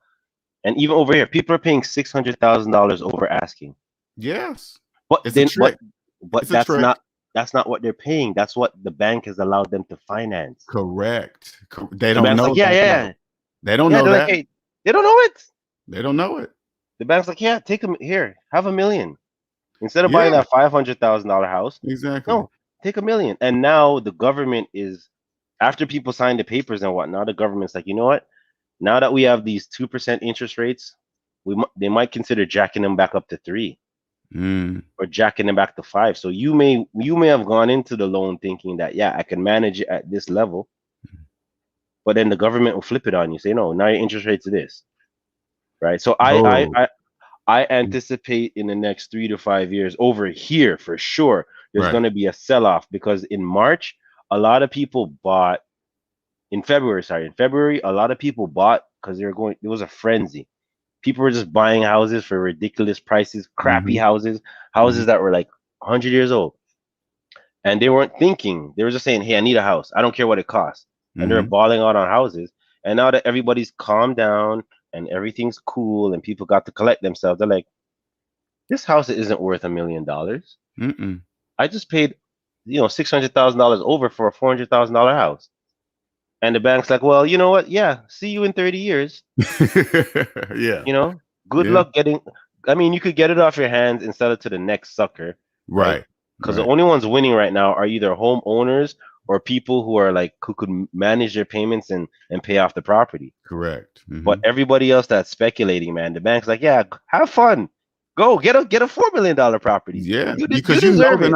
and even over here, people are paying $600,000 over asking. Yes. But It's a then, trick. but It's a that's trick. not what they're paying. That's what the bank has allowed them to finance. Correct. They The don't bank's like, know yeah, that yeah, though. yeah. They don't Yeah, know they're like, that. hey, they don't know it. They don't know it. The bank's like, yeah, take them here, have 1 million. Instead of buying Yeah, that $500,000 house, exactly. no, take 1 million. And now the government is, after people sign the papers and whatnot, the government's like, you know what? Now that we have these 2% interest rates, they might consider jacking them back up to 3 Mm. or jacking them back to 5. So you may have gone into the loan thinking that yeah, I can manage it at this level, but then the government will flip it on you, say no, now your interest rate's this, right? So Oh, I anticipate in the next 3 to 5 years over here for sure, there's right. going to be a sell off because in March, a lot of people bought in February, a lot of people bought because it was a frenzy. People were just buying houses for ridiculous prices, crappy Hmm. houses, Hmm. houses that were like 100 years old. And they weren't thinking, they were just saying, hey, I need a house. I don't care what it costs. And they're Hmm. balling out on houses. And now that everybody's calmed down and everything's cool and people got to collect themselves, they're like, this house isn't worth $1 million. Mm-mm. I just paid, $600,000 over for a $400,000 house. And the bank's like, well, you know what? Yeah, see you in 30 years. Yeah. You know, good Yeah. luck getting. I mean, you could get it off your hands and sell it to the next sucker, right? Right. Because the Right. only ones winning right now are either homeowners or people who are like who could manage their payments and pay off the property. Correct. But Hmm. everybody else that's speculating, man, the bank's like, yeah, have fun, go get a $4 million property. Yeah, You because deserve it.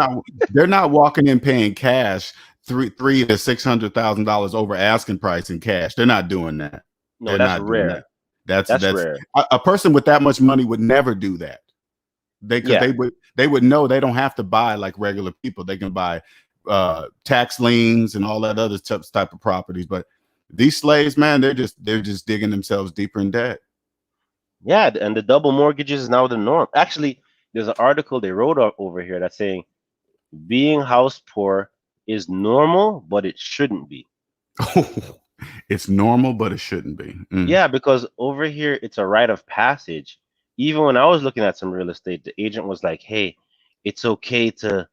they're not walking in paying cash three to $600,000 over asking price in cash. They're not doing that. No, They're that's not doing that. rare. That's That's rare. a person with that much money would never do that. Because Yeah, they would know they don't have to buy like regular people. They can buy tax liens and all that other type of properties. But these slaves, man, they're just digging themselves deeper in debt. yeah, and the double mortgages is now the norm. Actually, there's an article they wrote over here that's saying being house poor is normal, but it shouldn't be. It's normal, but it shouldn't be. Mm. Yeah, because over here it's a rite of passage. Even when I was looking at some real estate, the agent was like, "Hey, it's okay to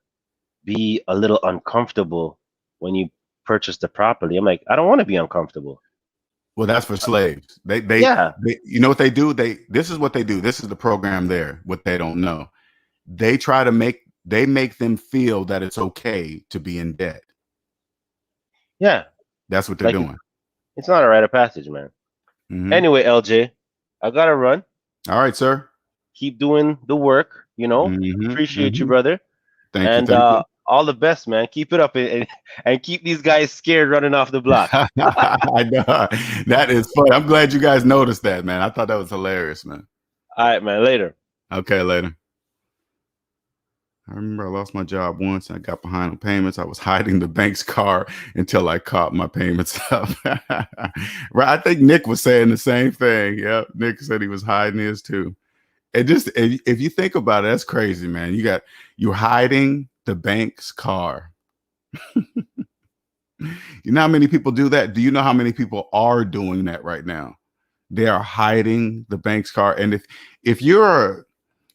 be a little uncomfortable when you purchase the property." I'm like, "I don't want to be uncomfortable. Well, that's for slaves. Yeah, You know what they do? This is what they do. This is the program there. What they don't know, they try to make them feel that it's okay to be in debt. yeah. That's what they're Like doing. it's not a rite of passage, man. Hmm. Anyway, LJ, I gotta run. All right, sir. Keep doing the work. Hmm. Appreciate you, Hmm. brother. Thank you. And Thank you. all the best, man. Keep it up and keep these guys scared running off the block. I know. That is funny. I'm glad you guys noticed that, man. I thought that was hilarious, man. All right, man. Later. Okay, later. I remember I lost my job once. I got behind on payments. I was hiding the bank's car until I caught my payments up. Right. I think Nick was saying the same thing. Yep. Nick said he was hiding his too. It just, if you think about it, that's crazy, man. You're hiding the bank's car. You know how many people do that? Do you know how many people are doing that right now? They are hiding the bank's car. And if you're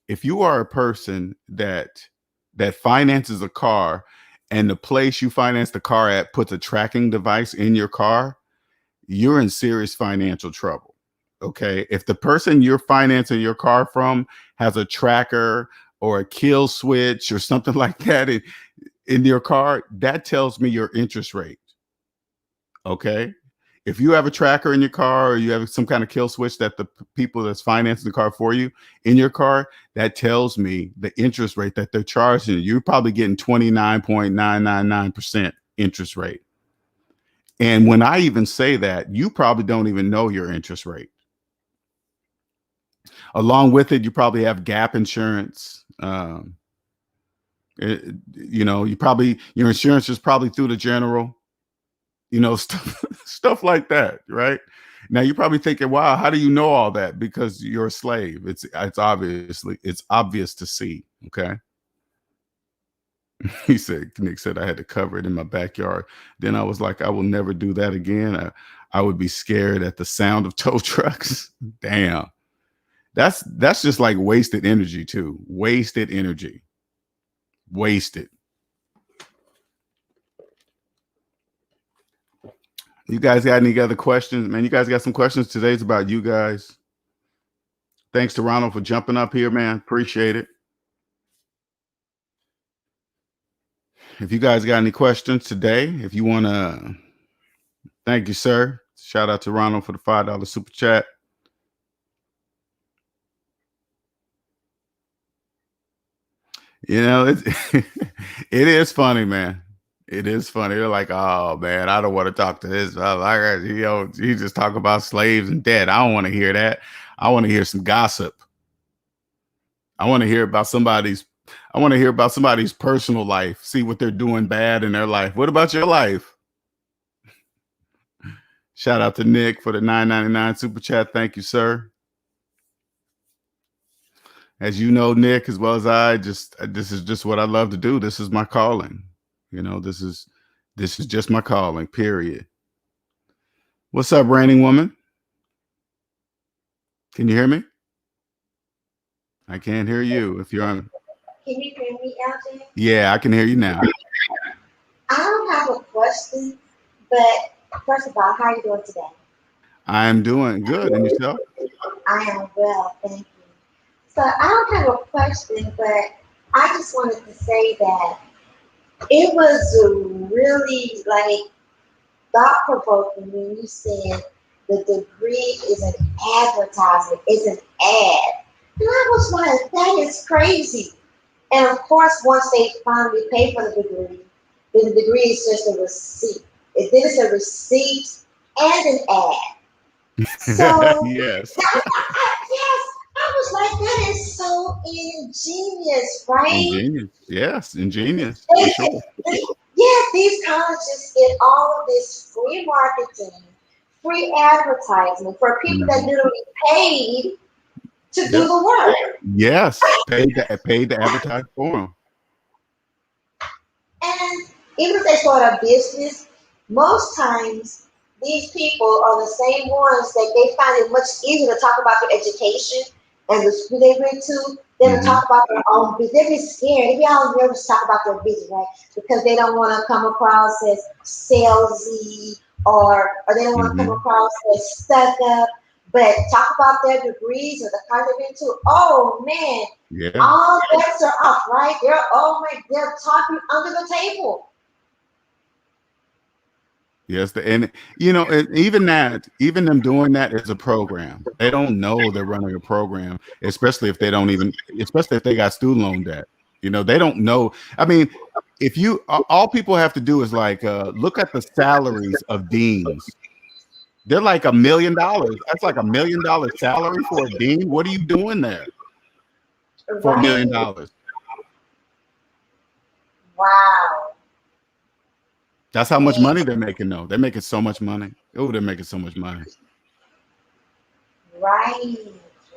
if you are a person that finances a car and the place you finance the car at puts a tracking device in your car, you're in serious financial trouble. Okay. If the person you're financing your car from has a tracker or a kill switch or something like that in your car, that tells me your interest rate. Okay. If you have a tracker in your car or you have some kind of kill switch that the people that's financing the car for you in your car, that tells me the interest rate that they're charging you. You're probably getting 29.999% interest rate. And when I even say that, you probably don't even know your interest rate. Along with it, you probably have gap insurance. Your insurance is probably through the general, stuff like that, right? Now you're probably thinking, wow, how do you know all that? Because you're a slave. It's obvious to see. Okay. Nick said I had to cover it in my backyard. Then I was like, I will never do that again. I would be scared at the sound of tow trucks. Damn. That's just like wasted energy too. Wasted energy. Wasted. You guys got any other questions? Man, you guys got some questions? Today's about you guys. Thanks to Ronald for jumping up here, man. Appreciate it. If you guys got any questions today, if you want to, thank you, sir. Shout out to Ronald for the $5 super chat. It it is funny, man. It is funny. They're like, oh man, I don't want to talk to this. He just talk about slaves and debt. I don't want to hear that. I want to hear some gossip. I want to hear about somebody's. I want to hear about somebody's personal life. See what they're doing bad in their life. What about your life? Shout out to Nick for the $9.99 super chat. Thank you, sir. As you know, Nick, as well as this is just what I love to do. This is my calling. This is just my calling, period. What's up, reigning woman? Can you hear me? I can't hear you if you're on. Can you hear me, LJ? Yeah, I can hear you now. I don't have a question, but first of all, how are you doing today? I'm doing good. And yourself? I am well, thank you. So I don't have a question, but I just wanted to say that it was really like thought provoking when you said the degree is an advertisement, it's an ad. And I was like, that is crazy. And of course, once they finally pay for the degree, then the degree is just a receipt. Then it's a receipt and an ad. So Yes. yes, I was like, that is so ingenious, right? Ingenious. Yes, ingenious They, for sure. yeah, these colleges get all of this free marketing, free advertising for people that Mhm. literally paid to do Yep. the work. Yes. Paid to advertise for them. And even if they start a business, most times these people are the same ones that they find it much easier to talk about their education and the school they went to than to Hmm. talk about their own business. They be scared. They be all nervous to talk about their business, right? Because they don't want to come across as salesy or they don't want to come Mm-hmm. across as stuck up, but talk about their degrees or the car they've been to. Oh man, Yeah. all bets are off, right? They're talking under the table. Yes, and you know, even that, even them doing that is a program. They don't know they're running a program, especially if they don't even, especially if they got student loan debt. You know, they don't know. I mean, if you, all people have to do is like look at the salaries of deans. They're like $1 million. That's like $1 million salary for a dean. What are you doing there for Right? $1 million? Wow. That's how much Man, money they're making, though. They're making so much money. Oh, they're making so much money. right,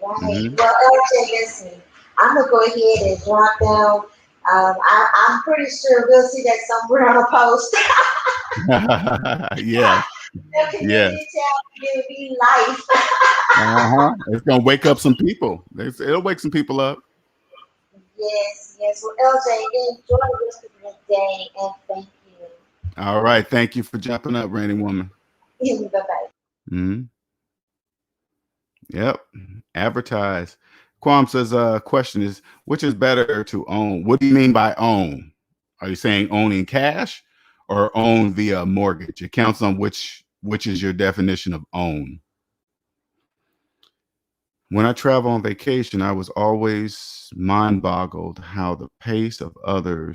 right. Hmm. Well, LJ, listen, I'm gonna go ahead and drop down. I'm pretty sure we'll see that somewhere on a post. Yes, The yes. community tab giving me life. Uh-huh. It's gonna wake up some people. It'll wake some people up. Yes, yes. Well, LJ, enjoy the rest of your day and thank All right. Thank you for jumping up, Rainy Woman. you. Bye bye. Hmm. Yep. Advertise. Quam says, question is, which is better to own? What do you mean by own? Are you saying owning cash or own via mortgage? It counts on which is your definition of own. When I travel on vacation, I was always mind boggled how the pace of other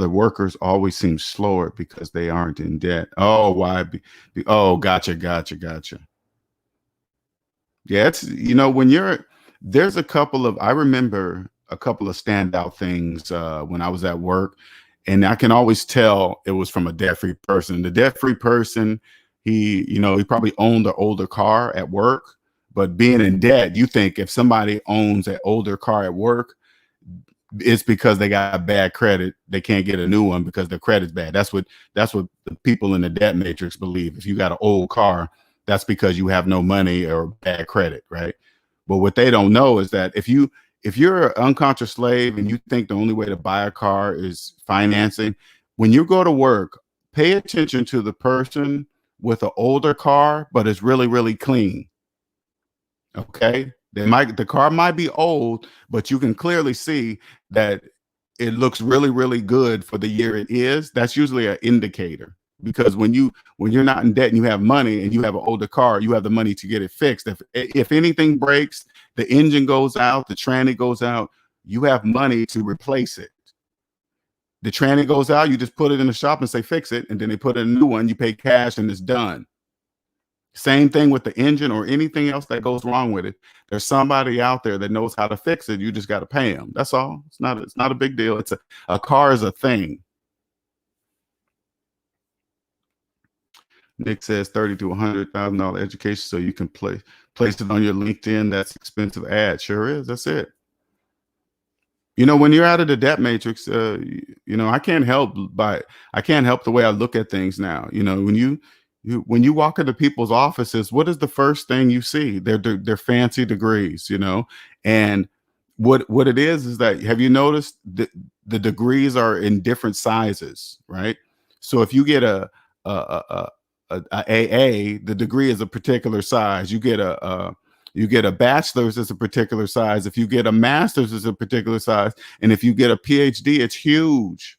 workers always seems slower because they aren't in debt. Oh, why? Oh, gotcha. Yeah, it's, you know, when you're, there's a couple of, I remember a couple of standout things when I was at work, and I can always tell it was from a debt-free person. The debt-free person, he probably owned an older car at work, but being in debt, you think if somebody owns an older car at work, it's because they got bad credit. They can't get a new one because their credit's bad. That's what the people in the debt matrix believe. If you got an old car, that's because you have no money or bad credit, right? But what they don't know is that if you're an unconscious slave and you think the only way to buy a car is financing, when you go to work, pay attention to the person with an older car, but it's really, really clean. Okay. The car might be old, but you can clearly see that it looks really, really good for the year it is. That's usually an indicator, because when you're not in debt and you have money and you have an older car, you have the money to get it fixed. If anything breaks, the engine goes out, the tranny goes out, you have money to replace it. The tranny goes out, you just put it in the shop and say fix it, and then they put in a new one, you pay cash and it's done. Same thing with the engine or anything else that goes wrong with it. There's somebody out there that knows how to fix it. You just got to pay them. That's all. It's not a big deal. A car is a thing. Nick says 30 to $100,000 education so you can place it on your LinkedIn. That's expensive ad. Sure is. That's it. You know, when you're out of the debt matrix, I can't help the way I look at things now. You know, when you walk into people's offices, what is the first thing you see? Their fancy degrees, and what it is that, have you noticed the degrees are in different sizes, right? So if you get a AA, the degree is a particular size. You get a bachelor's, it's a particular size. If you get a master's, it's a particular size. And if you get a PhD, it's huge.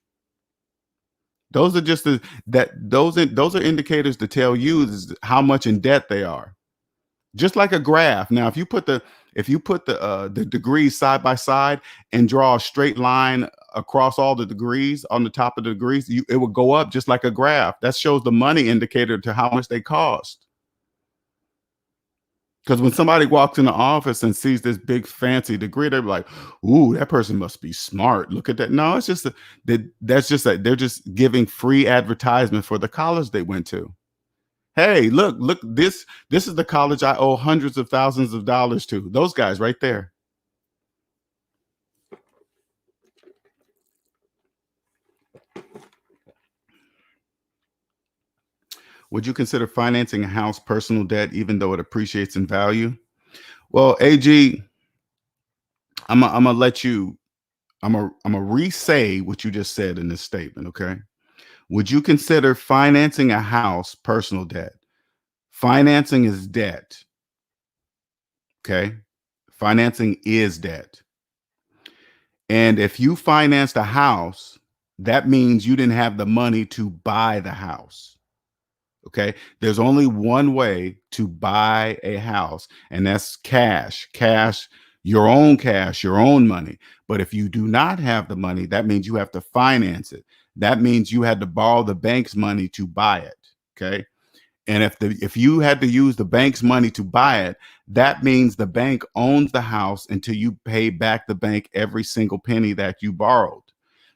Those are just those are indicators to tell you how much in debt they are. Just like a graph. Now, if you put the degrees side by side and draw a straight line across all the degrees on the top of the degrees, it would go up just like a graph. That shows the money indicator to how much they cost. Because when somebody walks in the office and sees this big fancy degree, they're like, "Ooh, that person must be smart. Look at that." No, it's just that's just that they're just giving free advertisement for the college they went to. Hey, look, this is the college I owe hundreds of thousands of dollars to. Those guys right there. Would you consider financing a house personal debt even though it appreciates in value? Well, AG, I'm gonna let you. I'm gonna re-say what you just said in this statement. Okay. Would you consider financing a house personal debt? Financing is debt. Okay. Financing is debt. And if you financed a house, that means you didn't have the money to buy the house. Okay. There's only one way to buy a house, and that's cash, your own money. But if you do not have the money, that means you have to finance it. That means you had to borrow the bank's money to buy it. Okay. And if you had to use the bank's money to buy it, that means the bank owns the house until you pay back the bank every single penny that you borrowed.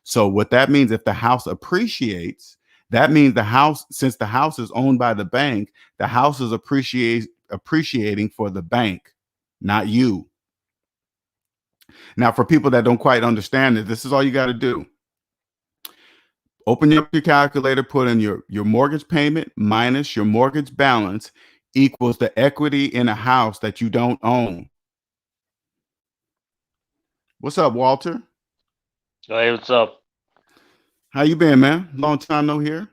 So what that means, if the house appreciates, that means the house, since the house is owned by the bank, the house is appreciating for the bank, not you. Now, for people that don't quite understand it, this is all you got to do. Open up your calculator, put in your mortgage payment minus your mortgage balance equals the equity in a house that you don't own. What's up, Walter? Hey, what's up? How you been, man? Long time no hear.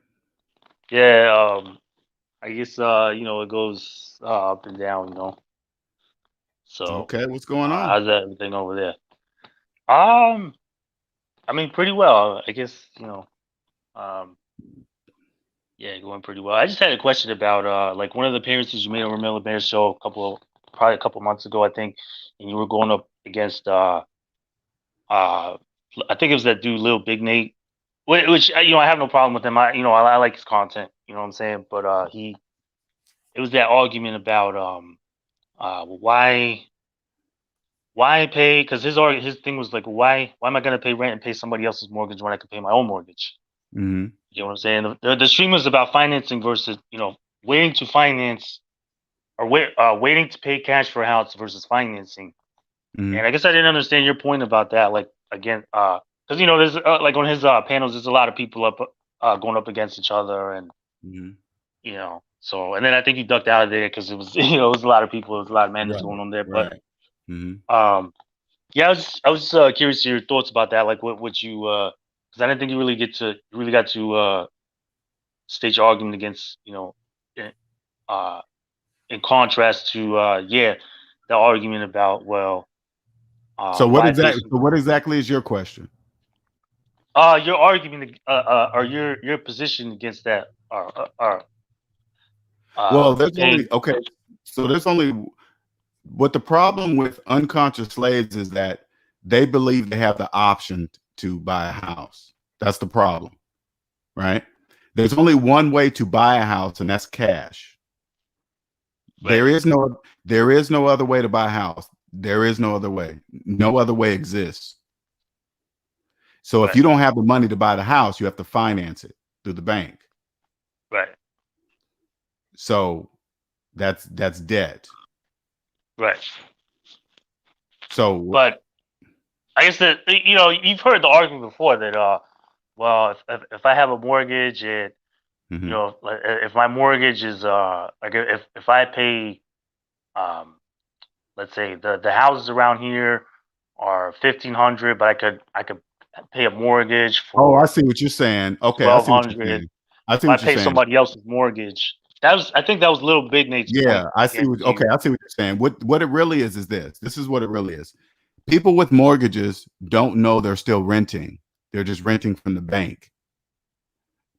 Yeah, I guess it goes up and down, So, Okay, what's going on? how's everything over there? I mean, pretty well. I guess, yeah, going pretty well. I just had a question about like one of the appearances you made on Ramila Bear show probably a couple months ago, I think, and you were going up against I think it was that dude Lil Big Nate, which I have no problem with him. I like his content, you know what I'm saying? But it was that argument about why pay, because his thing was like, why am I gonna pay rent and pay somebody else's mortgage when I can pay my own mortgage? Mm-hmm. You know what I'm saying? The stream was about financing versus waiting to finance or waiting to pay cash for a house versus financing. Mm-hmm. And I guess I didn't understand your point about that. Like again, because there's like on his panels, there's a lot of people going up against each other, and Mm-hmm. So and then I think he ducked out of there because it was it was a lot of people, it was a lot of madness Right. going on there. Right. But Mm-hmm. yeah, I was curious to your thoughts about that. Like what you because I didn't think you really got to state your argument against in, uh in contrast to the argument about So why pay. what exactly is your question? Your argument, or your position against that, Well, there's paying. only okay. So there's only what the problem with unconscious slaves is that they believe they have the option to buy a house. That's the problem, right? There's only one way to buy a house, and that's cash. Right. There is no other way to buy a house. There is no other way. No other way exists. So if Right. you don't have the money to buy the house, you have to finance it through the bank. Right. So that's debt. Right. So, But I guess that you've heard the argument before that well, if I have a mortgage and mhm. like, if my mortgage is like if I pay let's say the houses around here are 1,500, but I could pay a mortgage Oh, I for see what you're saying. Okay, I see what you're 1,200. saying. I see If I what you're pay saying. somebody else's mortgage, I think that was Little Big Nate's Yeah, point I see against what. Okay, you. I see what you're saying. What it really is this. This is what it really is. People with mortgages don't know they're still renting. They're just renting from the bank.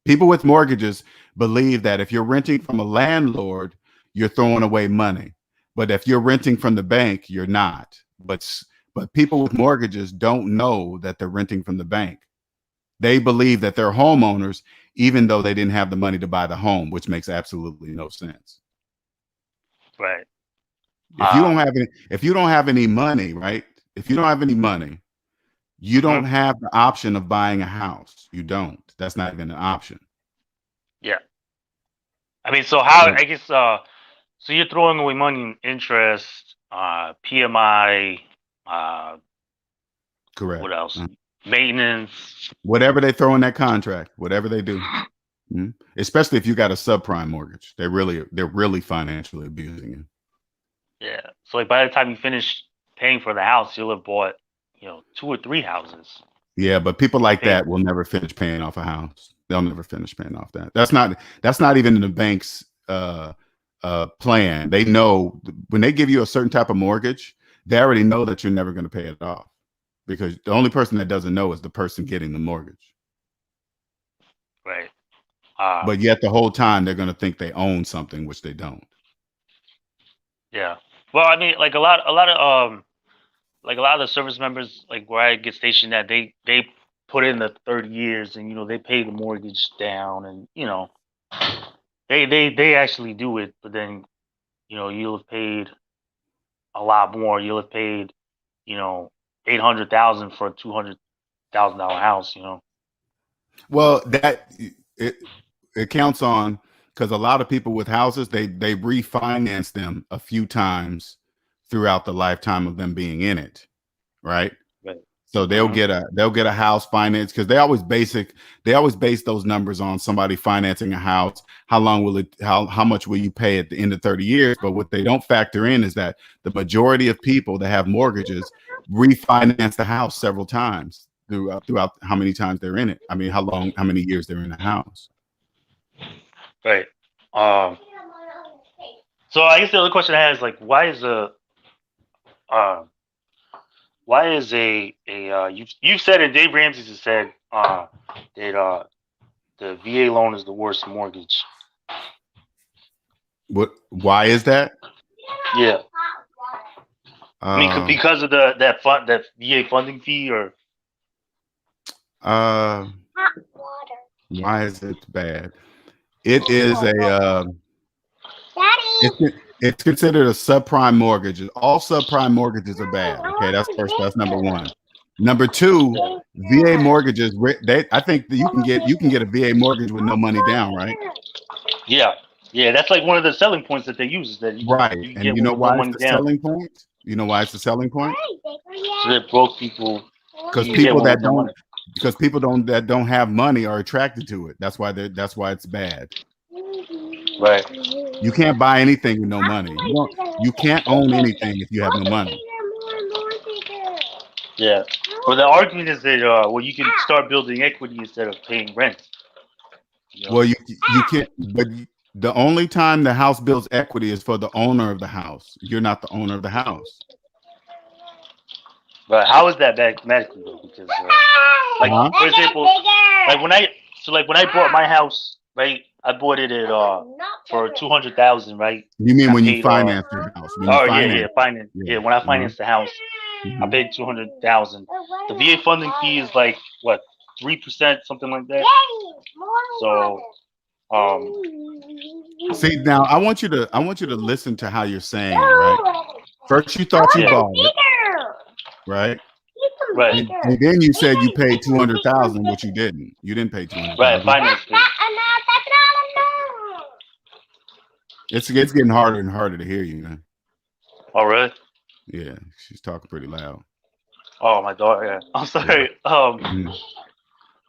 People with mortgages believe that if you're renting from a landlord, you're throwing away money. But if you're renting from the bank, you're not. But people with mortgages don't know that they're renting from the bank. They believe that they're homeowners, even though they didn't have the money to buy the home, which makes absolutely no sense. Right. If you don't have any money, right? If you don't have any money, you don't have the option of buying a house. You don't. That's not even an option. Yeah. I mean, so how, So, I guess, so you're throwing away money in interest, PMI, correct. what else? Maintenance. Whatever they throw in that contract, whatever they do. Especially if you got a subprime mortgage. They're really financially abusing you. Yeah. So like by the time you finish paying for the house, you'll have bought, 2 or 3 houses. Yeah, but people like Pay. that will never finish paying off a house. They'll never finish paying off that. That's not even in the bank's plan. They know when they give you a certain type of mortgage, they already know that you're never going to pay it off, because the only person that doesn't know is the person getting the mortgage. Right. But yet the whole time they're going to think they own something, which they don't. Yeah. Well, I mean, like a lot of the service members, like where I get stationed at, they put in the 30 years, and they pay the mortgage down, and they actually do it. But then you'll have paid a lot more. You'll have paid 800,000 for a $200,000 house. Well, it counts on, because a lot of people with houses, they refinance them a few times throughout the lifetime of them being in it, right? Right. So they'll get a house finance, because they always base those numbers on somebody financing a house. How much will you pay at the end of 30 years? But what they don't factor in is that the majority of people that have mortgages refinance the house several times throughout how many times they're in it. I mean, how many years they're in the house. Right. So I guess the other question I have is, like, why is you've said, and Dave Ramsey has said that the VA loan is the worst mortgage. Why is that? Yeah. I mean, because of that VA funding fee, or why is it bad? It is it's considered a subprime mortgage. All subprime mortgages are bad. Okay, that's number one. Number two, VA mortgages. I think that you can get a VA mortgage with no money down, right? Yeah, that's like one of the selling points that they use, is that and you know why it's the selling point? You know why it's the selling point? So that broke people, because people that don't have money are attracted to it. That's why it's bad. Right. You can't buy anything with no money. You can't own anything if you have no money. Yeah. Well, the argument is that you can start building equity instead of paying rent. Well, you can't. But the only time the house builds equity is for the owner of the house. You're not the owner of the house. But how is that mathematically though? Because for example, when I bought my house, right? I bought it at for $200,000, right? You mean when you financed your house? Finance. Yeah, when I financed the house, I paid $200,000. The VA funding fee is like what, 3%, something like that. So, see, now I want you to listen to how you're saying it, right? First, you thought you bought it, right? Right. And then you said you paid $200,000, which you didn't. You didn't pay $200,000. Right, finance fee. It's getting harder and harder to hear you, man. Oh, really? Yeah, she's talking pretty loud. Oh, my daughter. Yeah. I'm sorry.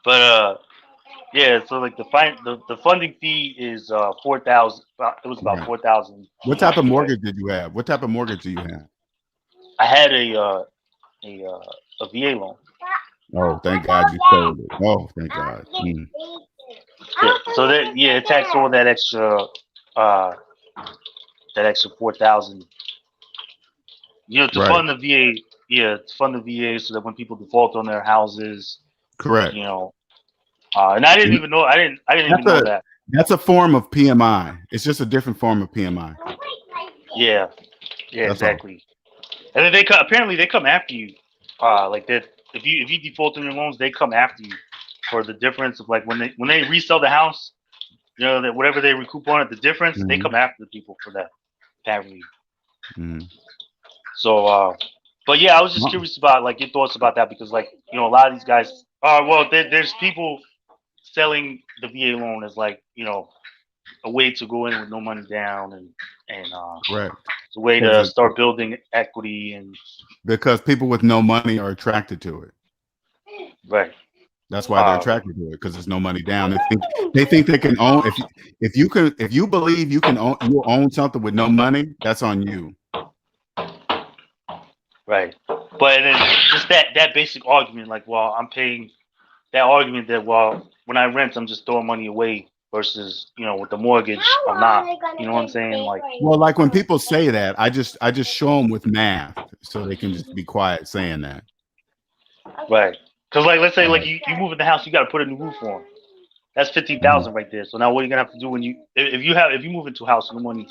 But yeah. So like the funding fee is $4,000. It was about $4,000. What type of mortgage did you have? What type of mortgage do you have? I had a VA loan. Oh, thank God you sold it. Oh, thank God. Yeah. So it taxed all that extra $4,000. To fund the VA. Yeah, to fund the VA so that when people default on their houses. Correct. And I didn't even know. I didn't even know that. That's a form of PMI. It's just a different form of PMI. Yeah. Yeah, exactly. And then apparently they come after you. Like that, if you default on your loans, they come after you for the difference of, like, when they resell the house, that whatever they recoup on it, the difference, they come after the people for that, apparently. So, but yeah, I was just curious about, like, your thoughts about that, because, like, a lot of these guys, there's people selling the VA loan as, like, a way to go in with no money down, and correct. It's a way to start building equity, and because people with no money are attracted to it. Right. That's why they're attracted to it, because there's no money down. They think they can own. If you believe you own something with no money, that's on you. Right. But then just that basic argument, like, well, I'm paying that argument that, well, when I rent, I'm just throwing money away versus, you know, with the mortgage, I'm not. You know what I'm saying? Like, well, like when people say that, I just show them with math so they can just be quiet saying that. right. Because, like, let's say, like, you move in the house, you got to put a new roof on. That's 15,000 right there. So now what are you gonna have to do when if you move into a house and no money,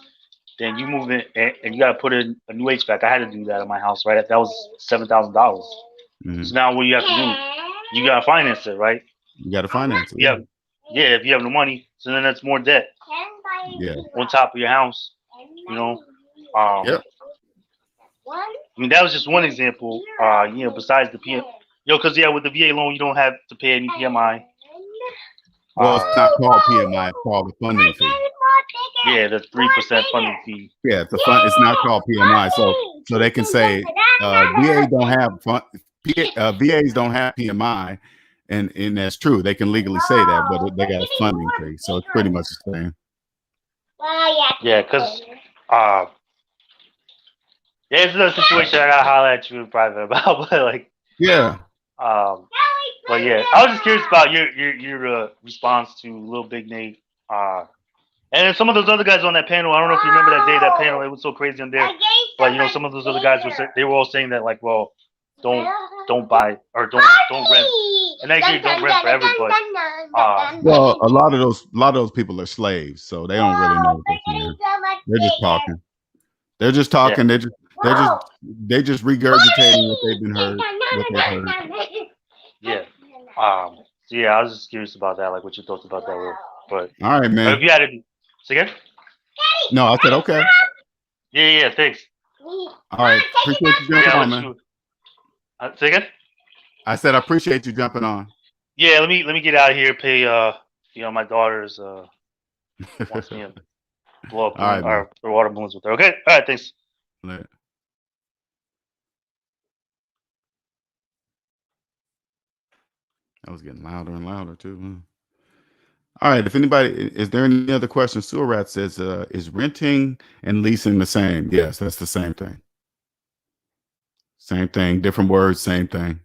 then you move in and you gotta put in a new HVAC. I had to do that in my house, right? That was $7,000. So now what you have to do, you gotta finance it, right? You got to finance it. Yeah, yeah. If you have no money, so then that's more debt. Yeah. On top of your house, you know. Yep. I mean, that was just one example. You know, besides the PM, because with the VA loan, you don't have to pay any PMI. Well, it's not called PMI; it's called the funding fee. Yeah, the 3% funding fee. Yeah, it's not called PMI, so they can say VA don't have VAs don't have PMI, and that's true. They can legally say that, but they got a funding fee, so it's pretty much the same. Yeah, because it's a situation I gotta holler at you in private about, but like, yeah. But yeah, I was just curious about your response to Lil Big Nate, and then some of those other guys on that panel. I don't know if you remember that day, that panel. It was so crazy on there. But you know, some of those other guys they were all saying that, like, well, don't buy or don't rent. And actually, don't rent for everybody. Well, a lot of those people are slaves, so they don't really know what they're saying. They're just talking. They're just talking. Yeah. They're just regurgitating what they've been heard. What they've heard. Yeah. So yeah, I was just curious about that, like what your thoughts about that were. But all right, man. If you had it, say again? No, I said okay. Yeah, thanks. All right, appreciate you jumping on, man. Say again? I said I appreciate you jumping on. Yeah, let me get out of here. Pay my daughter's wants me to blow up or water balloons with her. Okay, all right, thanks. Later. That was getting louder and louder too. All right. If anybody, is there any other questions? Sewer Rat says, is renting and leasing the same? Yes, that's the same thing. Same thing, different words, same thing.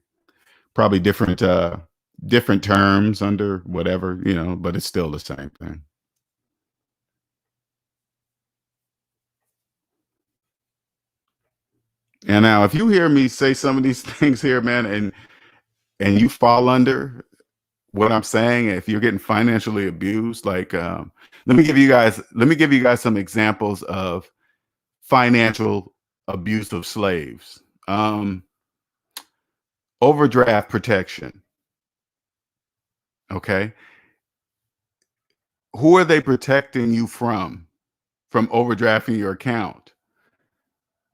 Probably different terms under whatever, but it's still the same thing. And now if you hear me say some of these things here, man, and you fall under what I'm saying, if you're getting financially abused, like let me give you guys some examples of financial abuse of slaves. Overdraft protection. Okay. Who are they protecting you from overdrafting your account?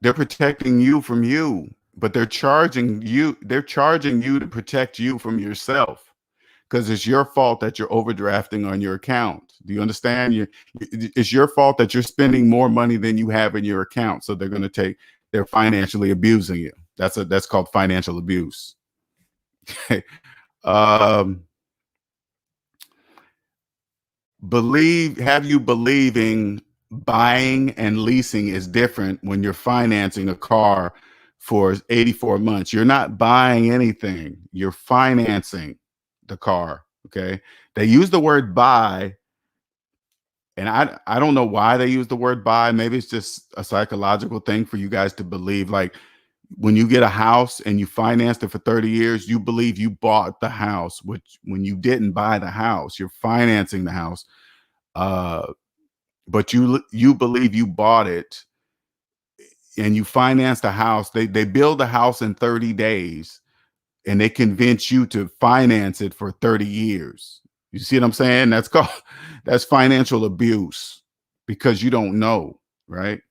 They're protecting you from you, but they're charging you to protect you from yourself, because it's your fault that you're overdrafting on your account. Do you understand? It's your fault that you're spending more money than you have in your account. So they're financially abusing you. That's called financial abuse. Okay. Have you believing buying and leasing is different when you're financing a car for 84 months. You're not buying anything. You're financing the car. Okay. They use the word buy, and I don't know why they use the word buy. Maybe it's just a psychological thing for you guys to believe, like, when you get a house and you financed it for 30 years, you believe you bought the house, which when you didn't buy the house, you're financing the house. But you believe you bought it and you financed a house. They build a house in 30 days and they convince you to finance it for 30 years. You see what I'm saying? That's financial abuse, because you don't know, right?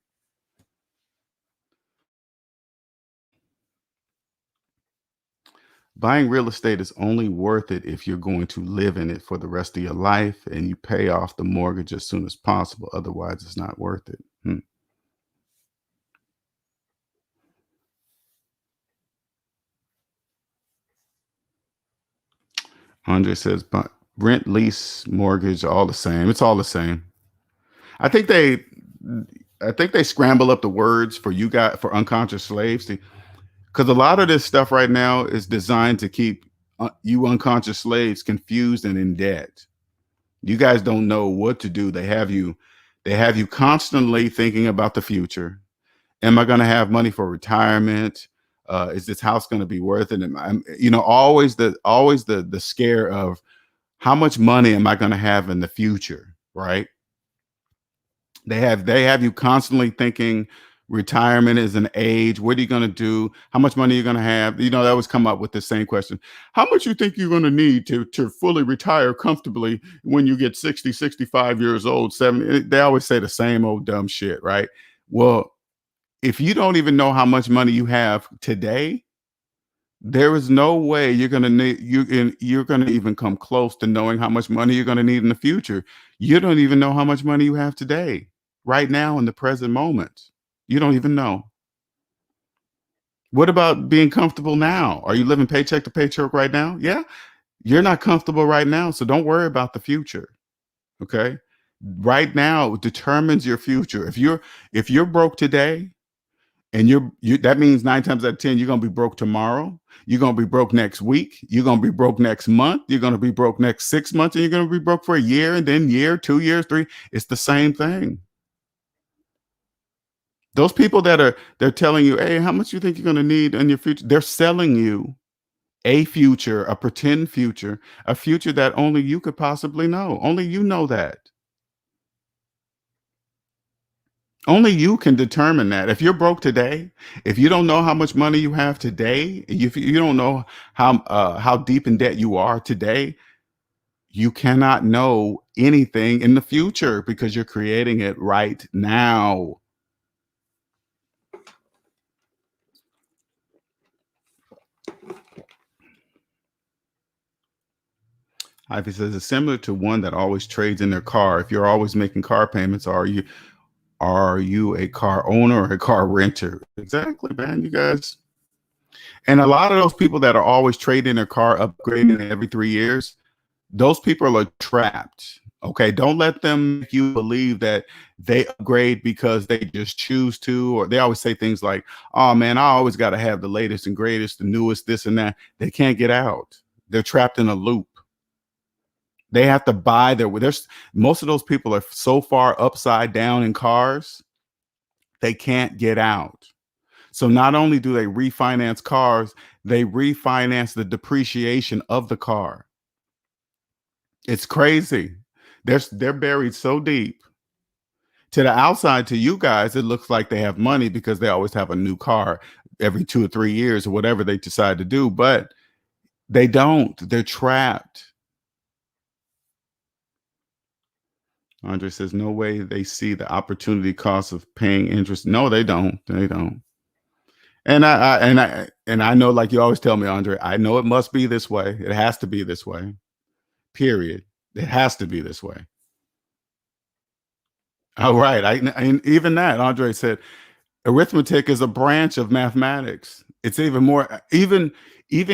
Buying real estate is only worth it if you're going to live in it for the rest of your life and you pay off the mortgage as soon as possible. Otherwise, it's not worth it. Andre says, rent, lease, mortgage, all the same. It's all the same. I think they scramble up the words for you guys, for unconscious slaves, because a lot of this stuff right now is designed to keep you unconscious slaves confused and in debt. You guys don't know what to do. They have you constantly thinking about the future. Am I going to have money for retirement? Is this house going to be worth it? Always the scare of how much money am I going to have in the future, right? They have you constantly thinking retirement is an age. What are you going to do? How much money are you going to have? They always come up with the same question. How much you think you're going to need to fully retire comfortably when you get 60, 65 years old, 70? They always say the same old dumb shit, right? Well, if you don't even know how much money you have today, there is no way you're going to need you're going to even come close to knowing how much money you're going to need in the future. You don't even know how much money you have today, right now in the present moment. You don't even know. What about being comfortable now? Are you living paycheck to paycheck right now? Yeah, you're not comfortable right now, so don't worry about the future. Okay, right now determines your future. If you're broke today, and that means 9 times out of 10, you're going to be broke tomorrow. You're going to be broke next week. You're going to be broke next month. You're going to be broke next 6 months, and you're going to be broke for a year, and then year, 2 years, 3. It's the same thing. Those people they're telling you, hey, how much you think you're going to need in your future? They're selling you a future, a pretend future, a future that only you could possibly know. Only you know that. Only you can determine that. If you're broke today, if you don't know how much money you have today, if you don't know how deep in debt you are today, you cannot know anything in the future because you're creating it right now. Ivy says it's similar to one that always trades in their car. If you're always making car payments, are you a car owner or a car renter? Exactly, man. You guys. And a lot of those people that are always trading their car, upgrading every 3 years, those people are trapped. Okay, don't let them make you believe that they upgrade because they just choose to, or they always say things like, oh man, I always got to have the latest and greatest, the newest, this and that. They can't get out. They're trapped in a loop. They have to buy most of those people are so far upside down in cars, they can't get out. So not only do they refinance cars, they refinance the depreciation of the car. It's crazy. They're buried so deep. To the outside, to you guys, it looks like they have money because they always have a new car every 2 or 3 years or whatever they decide to do, but they don't. They're trapped. Andre says, no way they see the opportunity cost of paying interest. No, they don't. They don't. And I know, like you always tell me, Andre, I know it must be this way. It has to be this way. Period. It has to be this way. Oh, right. And even that, Andre said, arithmetic is a branch of mathematics. It's even more, even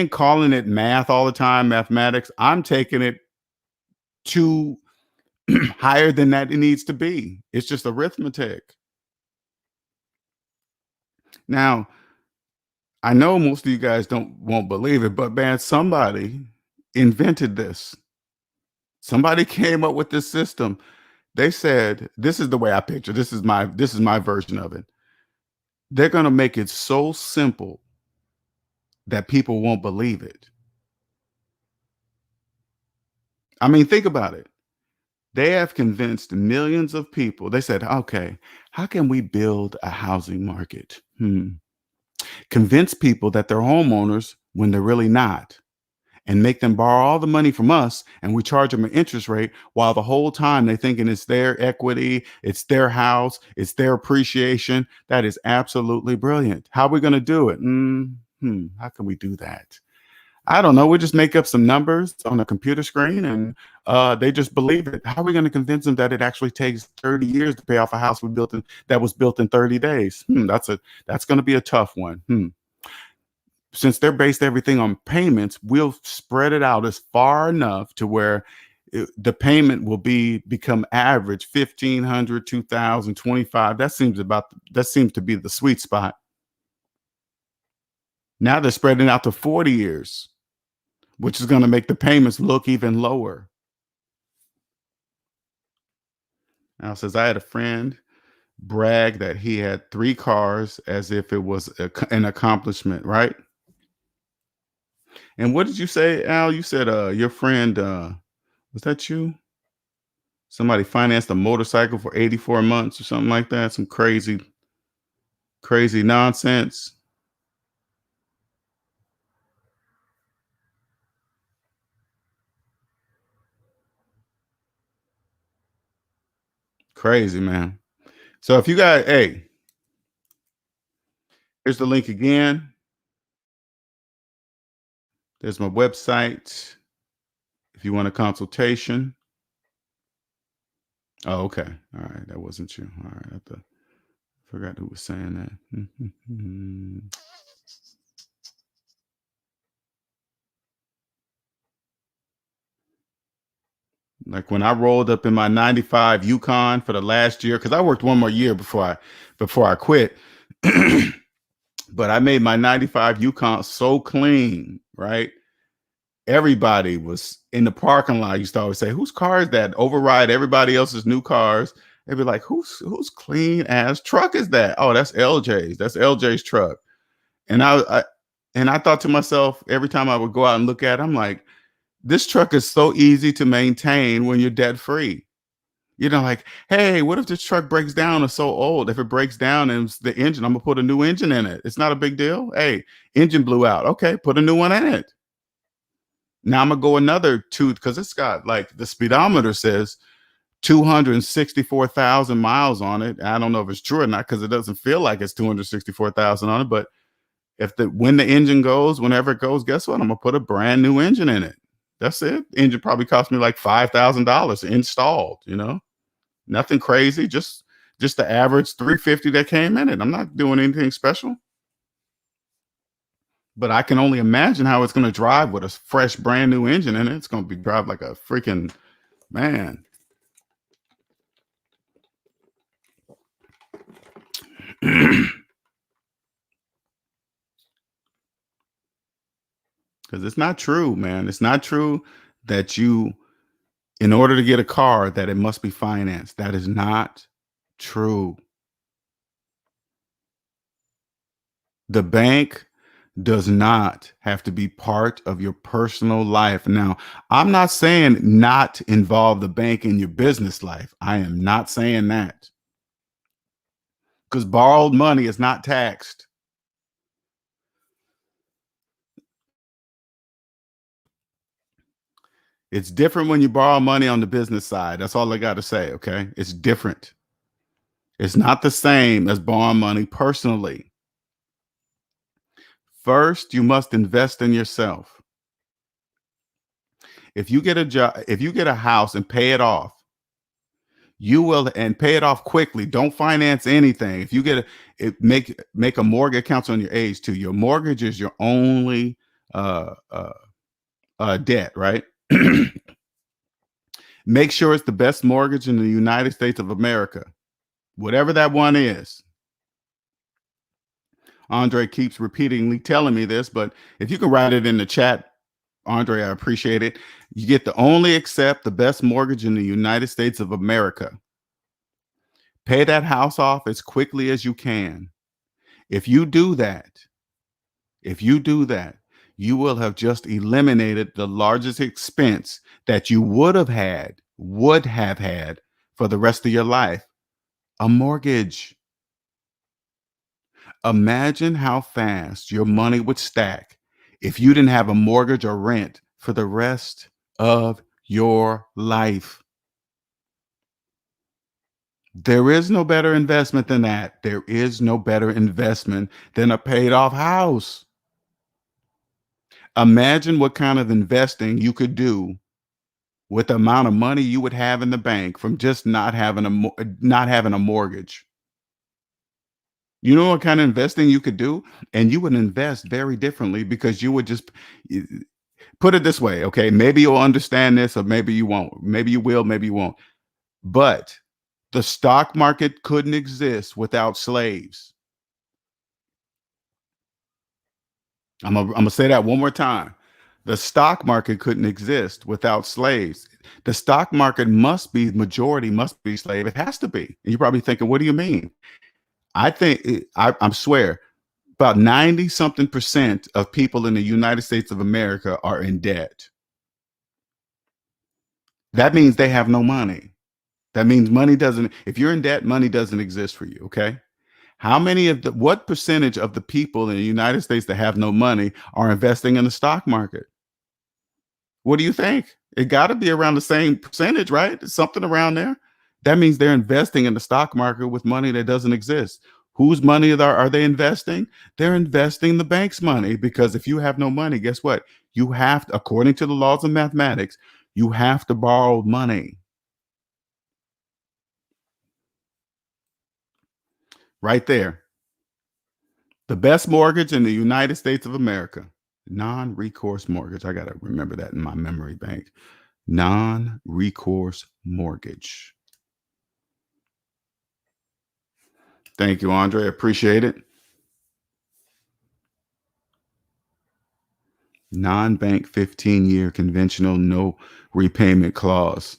calling it math all the time, mathematics, I'm taking it to higher than that it needs to be. It's just arithmetic. Now, I know most of you guys won't believe it, but man, somebody invented this. Somebody came up with this system. They said, this is the way I picture. This is my version of it. They're going to make it so simple that people won't believe it. I mean, think about it. They have convinced millions of people. They said, okay, how can we build a housing market? Convince people that they're homeowners when they're really not, and make them borrow all the money from us, and we charge them an interest rate while the whole time they're thinking it's their equity, it's their house, it's their appreciation. That is absolutely brilliant. How are we going to do it? How can we do that? I don't know. We just make up some numbers on a computer screen and they just believe it. How are we going to convince them that it actually takes 30 years to pay off a house that was built in 30 days? That's going to be a tough one. Since they're based everything on payments, we'll spread it out as far enough to where the payment will become average 1,500, 2,000, 25. That seems to be the sweet spot. Now they're spreading out to 40 years. which is going to make the payments look even lower. Now it says, I had a friend brag that he had 3 cars as if it was an accomplishment, right? And what did you say, Al? You said your friend, was that you? Somebody financed a motorcycle for 84 months or something like that. Some crazy nonsense. Crazy, man. So if you got, hey, here's the link again. There's my website. If you want a consultation. Oh, okay. All right. That wasn't you. All right. I forgot who was saying that. Like when I rolled up in my 95 Yukon for the last year, because I worked one more year before I quit. But I made my 95 Yukon so clean, right? Everybody was in the parking lot. Used to always say, whose car is that? Override everybody else's new cars. They'd be like, whose clean ass truck is that? Oh, that's LJ's. That's LJ's truck. And I thought to myself, every time I would go out and look at it, I'm like, this truck is so easy to maintain when you're debt free. You know, like, hey, what if this truck breaks down? It's so old. If it breaks down and it's the engine, I'm gonna put a new engine in it. It's not a big deal. Hey, engine blew out. Okay, put a new one in it. Now I'm gonna go another 2 because it's got, like, the speedometer says 264,000 miles on it. I don't know if it's true or not because it doesn't feel like it's 264,000 on it. But when the engine goes, whenever it goes, guess what? I'm gonna put a brand new engine in it. That's it. Engine probably cost me like $5,000 installed. You know, nothing crazy. Just the average 350 that came in it. I'm not doing anything special. But I can only imagine how it's going to drive with a fresh, brand new engine in it. It's going to be drive like a freaking man. Because it's not true, man. It's not true that in order to get a car, that it must be financed. That is not true. The bank does not have to be part of your personal life. Now, I'm not saying not involve the bank in your business life. I am not saying that. Because borrowed money is not taxed. It's different when you borrow money on the business side. That's all I got to say, okay? It's different. It's not the same as borrowing money personally. First, you must invest in yourself. If you get a job, if you get a house and pay it off, and pay it off quickly. Don't finance anything. If you make a mortgage, counts on your age too. Your mortgage is your only debt, right? Make sure it's the best mortgage in the United States of America, whatever that one is. Andre keeps repeatedly telling me this, but if you can write it in the chat, Andre, I appreciate it. You get to only accept the best mortgage in the United States of America. Pay that house off as quickly as you can. If you do that, you will have just eliminated the largest expense that you would have had for the rest of your life, a mortgage. Imagine how fast your money would stack if you didn't have a mortgage or rent for the rest of your life. There is no better investment than that. There is no better investment than a paid off house. Imagine what kind of investing you could do with the amount of money you would have in the bank from just not having a mortgage. You know what kind of investing you could do? And you would invest very differently because you would just put it this way. Okay. Maybe you'll understand this or maybe you won't. Maybe you will, maybe you won't. But the stock market couldn't exist without slaves. I'm gonna say that one more time. The stock market couldn't exist without slaves. The stock market must be, majority must be slave. It has to be. And you're probably thinking, what do you mean? I think, I swear, about 90 something percent of people in the United States of America are in debt. That means they have no money. That means money doesn't, if you're in debt, money doesn't exist for you. Okay. What percentage of the people in the United States that have no money are investing in the stock market? What do you think? It got to be around the same percentage, right? Something around there. That means they're investing in the stock market with money that doesn't exist. Whose money are they investing? They're investing the bank's money, because if you have no money, guess what? You have to, according to the laws of mathematics, you have to borrow money. Right there. The best mortgage in the United States of America, non-recourse mortgage. I got to remember that in my memory bank. Non-recourse mortgage. Thank you, Andre. Appreciate it. Non-bank 15-year conventional no repayment clause.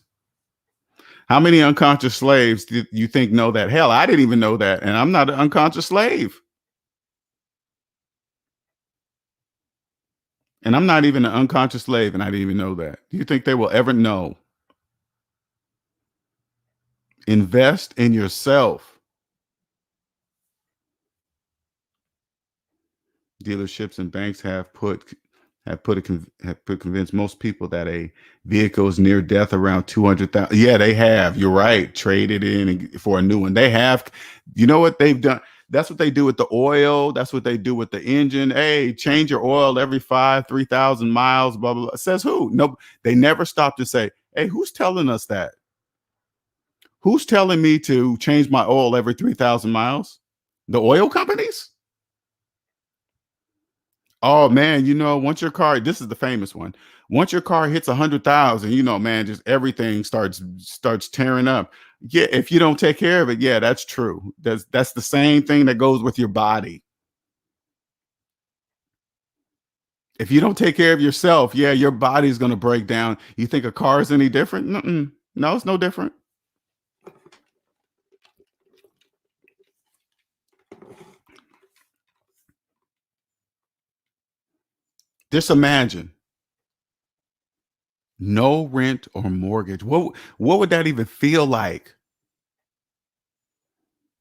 How many unconscious slaves do you think know that? Hell, I didn't even know that, and I'm not an unconscious slave. And I'm not even an unconscious slave, and I didn't even know that. Do you think they will ever know? Invest in yourself. Dealerships and banks have convinced most people that a vehicle is near death around 200,000. Yeah, they have. You're right. Traded in for a new one. They have. You know what they've done? That's what they do with the oil. That's what they do with the engine. Hey, change your oil every 3,000 miles. Blah blah blah. Says who? No, they never stop to say, hey, who's telling us that? Who's telling me to change my oil every 3,000 miles? The oil companies? Oh man, once your car, this is the famous one. Once your car hits 100,000, man, just everything starts tearing up. Yeah, if you don't take care of it, yeah, that's true. That's the same thing that goes with your body. If you don't take care of yourself, yeah, your body's gonna break down. You think a car is any different? No, it's no different. Just imagine no rent or mortgage. What would that even feel like?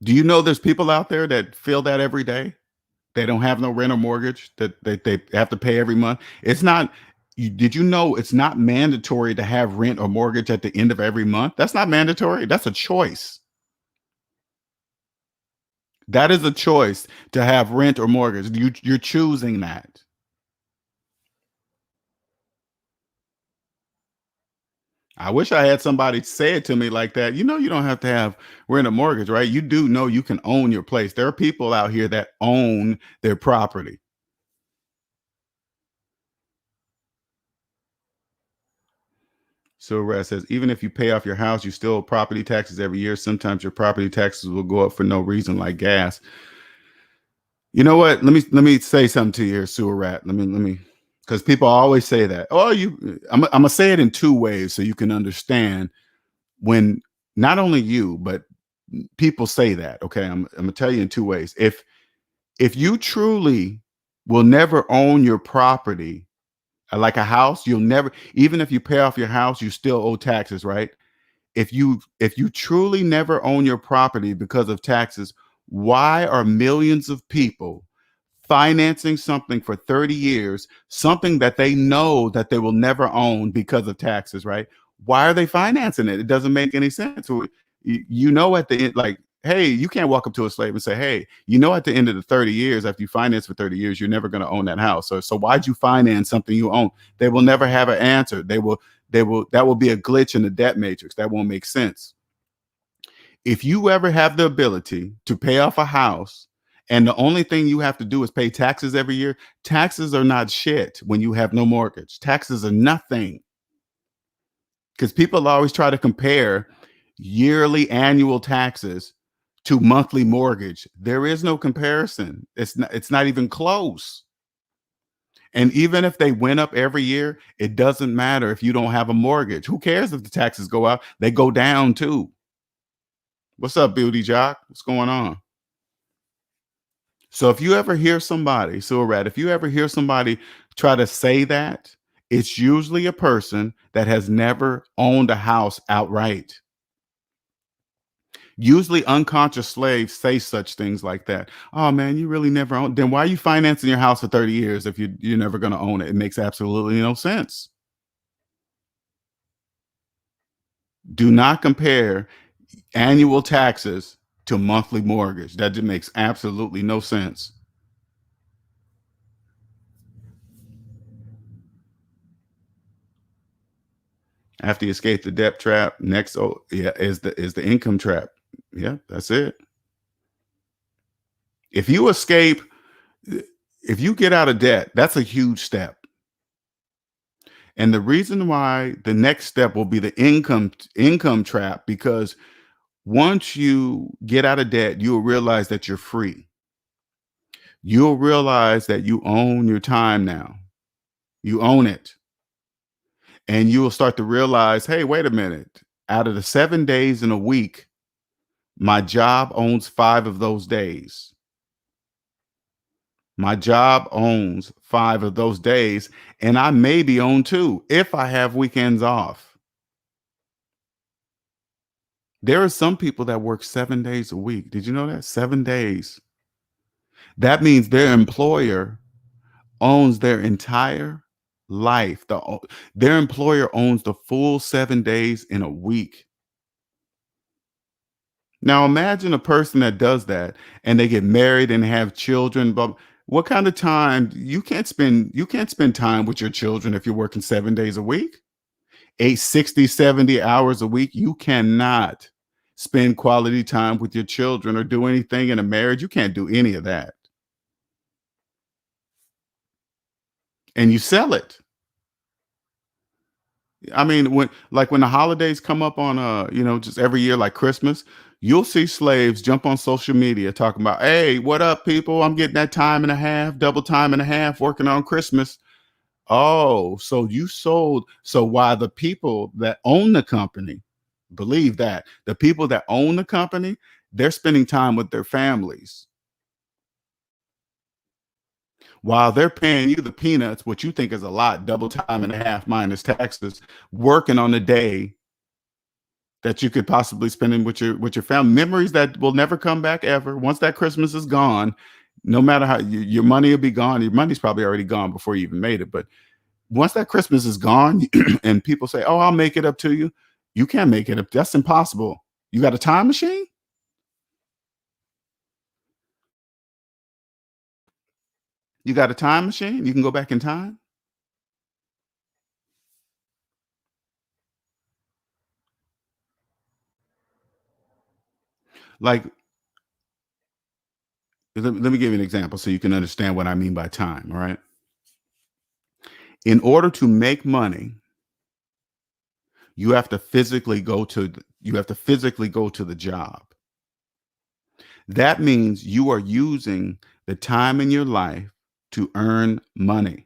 Do you know there's people out there that feel that every day? They don't have no rent or mortgage that they have to pay every month. It's not. Did you know it's not mandatory to have rent or mortgage at the end of every month? That's not mandatory. That's a choice. That is a choice to have rent or mortgage. You're choosing that. I wish I had somebody say it to me like that. You don't have to have rent or mortgage, right? You do know you can own your place. There are people out here that own their property. So Raz says, even if you pay off your house, you still owe property taxes every year. Sometimes your property taxes will go up for no reason, like gas. You know what? Let me say something to you here, Sewer Rat. Let me, because people always say that. Oh, I'm gonna say it in two ways so you can understand. When not only you, but people say that. Okay, I'm gonna tell you in two ways. If you truly will never own your property, like a house, you'll never, even if you pay off your house, you still owe taxes, right? If you truly never own your property because of taxes, why are millions of people financing something for 30 years, something that they know that they will never own because of taxes, right? Why are they financing it? It doesn't make any sense. At the end, like, hey, you can't walk up to a slave and say, hey, at the end of the 30 years, after you finance for 30 years, you're never going to own that house. So why'd you finance something you own? They will never have an answer. That will be a glitch in the debt matrix. That won't make sense. If you ever have the ability to pay off a house and the only thing you have to do is pay taxes every year, taxes are not shit when you have no mortgage. Taxes are nothing. Because people always try to compare yearly annual taxes to monthly mortgage. There is no comparison. It's not even close. And even if they went up every year, it doesn't matter if you don't have a mortgage. Who cares if the taxes go up? They go down too. What's up, Beauty Jock? What's going on? So if you ever hear somebody, Surrat, if you ever hear somebody try to say that, it's usually a person that has never owned a house outright. Usually unconscious slaves say such things like that. Oh man, you really never owned. Then why are you financing your house for 30 years if you're never going to own it? It makes absolutely no sense. Do not compare annual taxes to monthly mortgage. That just makes absolutely no sense. After you escape the debt trap, next is the income trap. Yeah, that's it. If you escape, if you get out of debt, that's a huge step. And the reason why the next step will be the income trap, because once you get out of debt, you'll realize that you're free. You'll realize that you own your time now. You own it. And you will start to realize, hey, wait a minute. Out of the 7 days in a week, my job owns 5 of those days. My job owns 5 of those days, and I maybe own 2 if I have weekends off. There are some people that work 7 days a week. Did you know that? 7 days. That means their employer owns their entire life. Their employer owns the full 7 days in a week. Now imagine a person that does that and they get married and have children, but what kind of time you can't spend time with your children if you're working 7 days a week, 70 hours a week. You cannot spend quality time with your children or do anything in a marriage. You can't do any of that. And you sell it. I mean, when the holidays come up on just every year, like Christmas, you'll see slaves jump on social media talking about, hey, what up, people? I'm getting that time and a half, double time and a half working on Christmas. Oh, so you sold. So why the people that own the company believe that the people that own the company, they're spending time with their families while they're paying you the peanuts, what you think is a lot, double time and a half minus taxes, working on a day that you could possibly spend in with your family. Memories that will never come back ever. Once that Christmas is gone, no matter how your money will be gone. Your money's probably already gone before you even made it. But once that Christmas is gone, and people say, "Oh, I'll make it up to you," you can't make it up. That's impossible. You got a time machine? You got a time machine? You can go back in time? Like, let me give you an example so you can understand what I mean by time. All right. In order to make money, you have to physically go to the job. That means you are using the time in your life to earn money.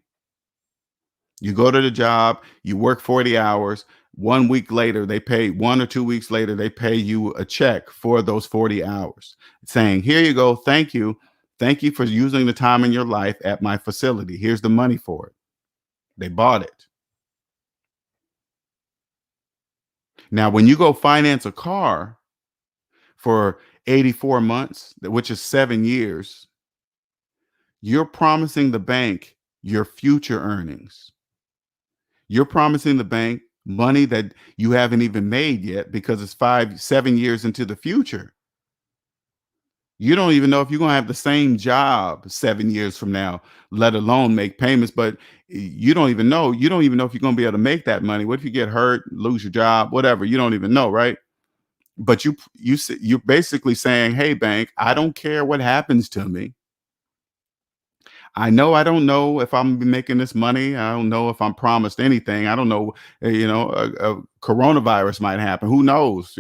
You go to the job, you work 40 hours. 1 week later, 1 or 2 weeks later, they pay you a check for those 40 hours saying, here you go. Thank you. Thank you for using the time in your life at my facility. Here's the money for it. They bought it. Now, when you go finance a car for 84 months, which is 7 years, you're promising the bank your future earnings. You're promising the bank money that you haven't even made yet because it's 7 years into the future. You don't even know if you're going to have the same job 7 years from now, let alone make payments. But you don't even know. You don't even know if you're going to be able to make that money. What if you get hurt, lose your job, whatever? You don't even know, right? But you're basically saying, hey, bank, I don't care what happens to me. I don't know if I'm making this money. I don't know if I'm promised anything. I don't know, a coronavirus might happen. Who knows,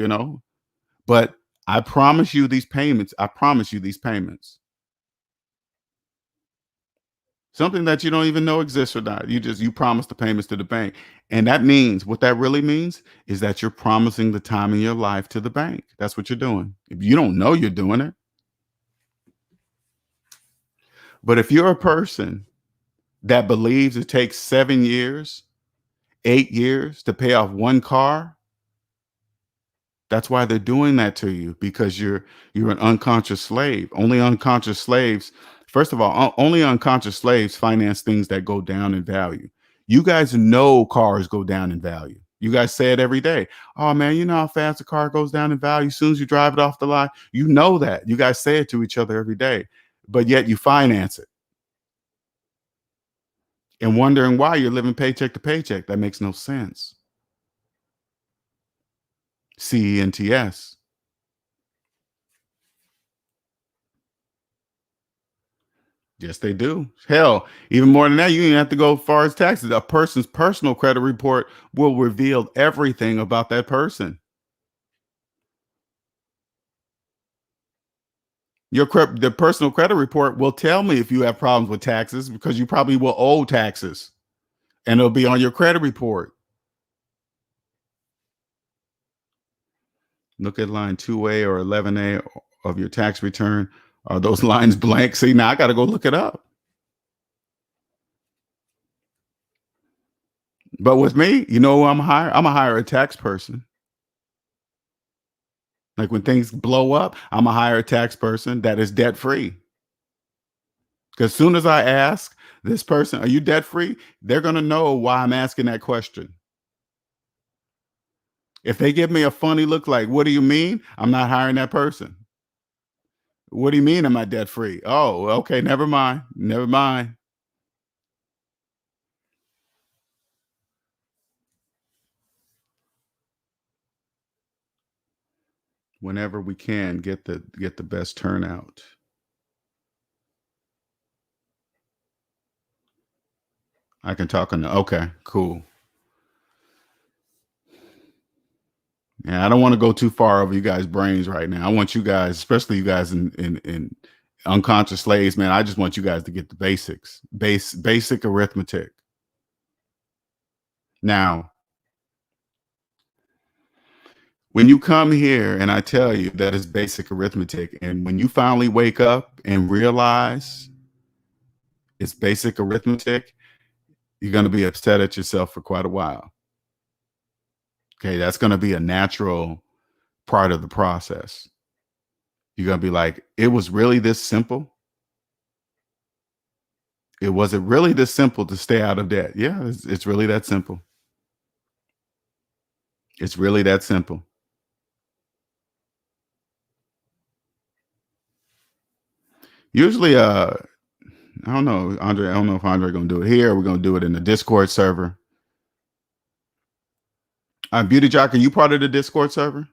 but I promise you these payments. I promise you these payments. something that you don't even know exists or not. You promise the payments to the bank. And that means, what that really means is that you're promising the time in your life to the bank. That's what you're doing. If you don't know you're doing it. But if you're a person that believes it takes 7 years, 8 years to pay off one car, that's why they're doing that to you, because you're an unconscious slave. Only unconscious slaves, first of all, only unconscious slaves finance things that go down in value. You guys know cars go down in value. You guys say it every day. Oh man, you know how fast a car goes down in value as soon as you drive it off the lot. You know that. You guys say it to each other every day, but yet you finance it and wondering why you're living paycheck to paycheck. That makes no sense. CENTS. Yes, they do. Hell, even more than that, you even have to go as far as taxes. A person's personal credit report will reveal everything about that person. The personal credit report will tell me if you have problems with taxes, because you probably will owe taxes, and it'll be on your credit report. Look at line 2A or 11A of your tax return. Are those lines blank? See, now I got to go look it up. But with me, you know, I'm a hire a tax person. Like when things blow up, I'm a hire a tax person that is debt free. Because as soon as I ask this person, are you debt free? They're going to know why I'm asking that question. If they give me a funny look like, what do you mean? I'm not hiring that person. What do you mean am I debt free? Oh, okay, never mind. Never mind. Whenever we can get the best turnout. I can talk on the, okay, cool. Yeah, I don't want to go too far over you guys' brains right now. I want you guys, especially you guys in unconscious slaves, man. I just want you guys to get the basics, basic arithmetic. Now, when you come here and I tell you that it's basic arithmetic, and when you finally wake up and realize it's basic arithmetic, you're going to be upset at yourself for quite a while. Okay, that's going to be a natural part of the process. You're going to be like, it was really this simple? Was it really this simple to stay out of debt? Yeah, it's really that simple. It's really that simple. Usually, I don't know, Andre. I don't know if Andre going to do it here. We're going to do it in the Discord server. Beauty Jock, are you part of the Discord server?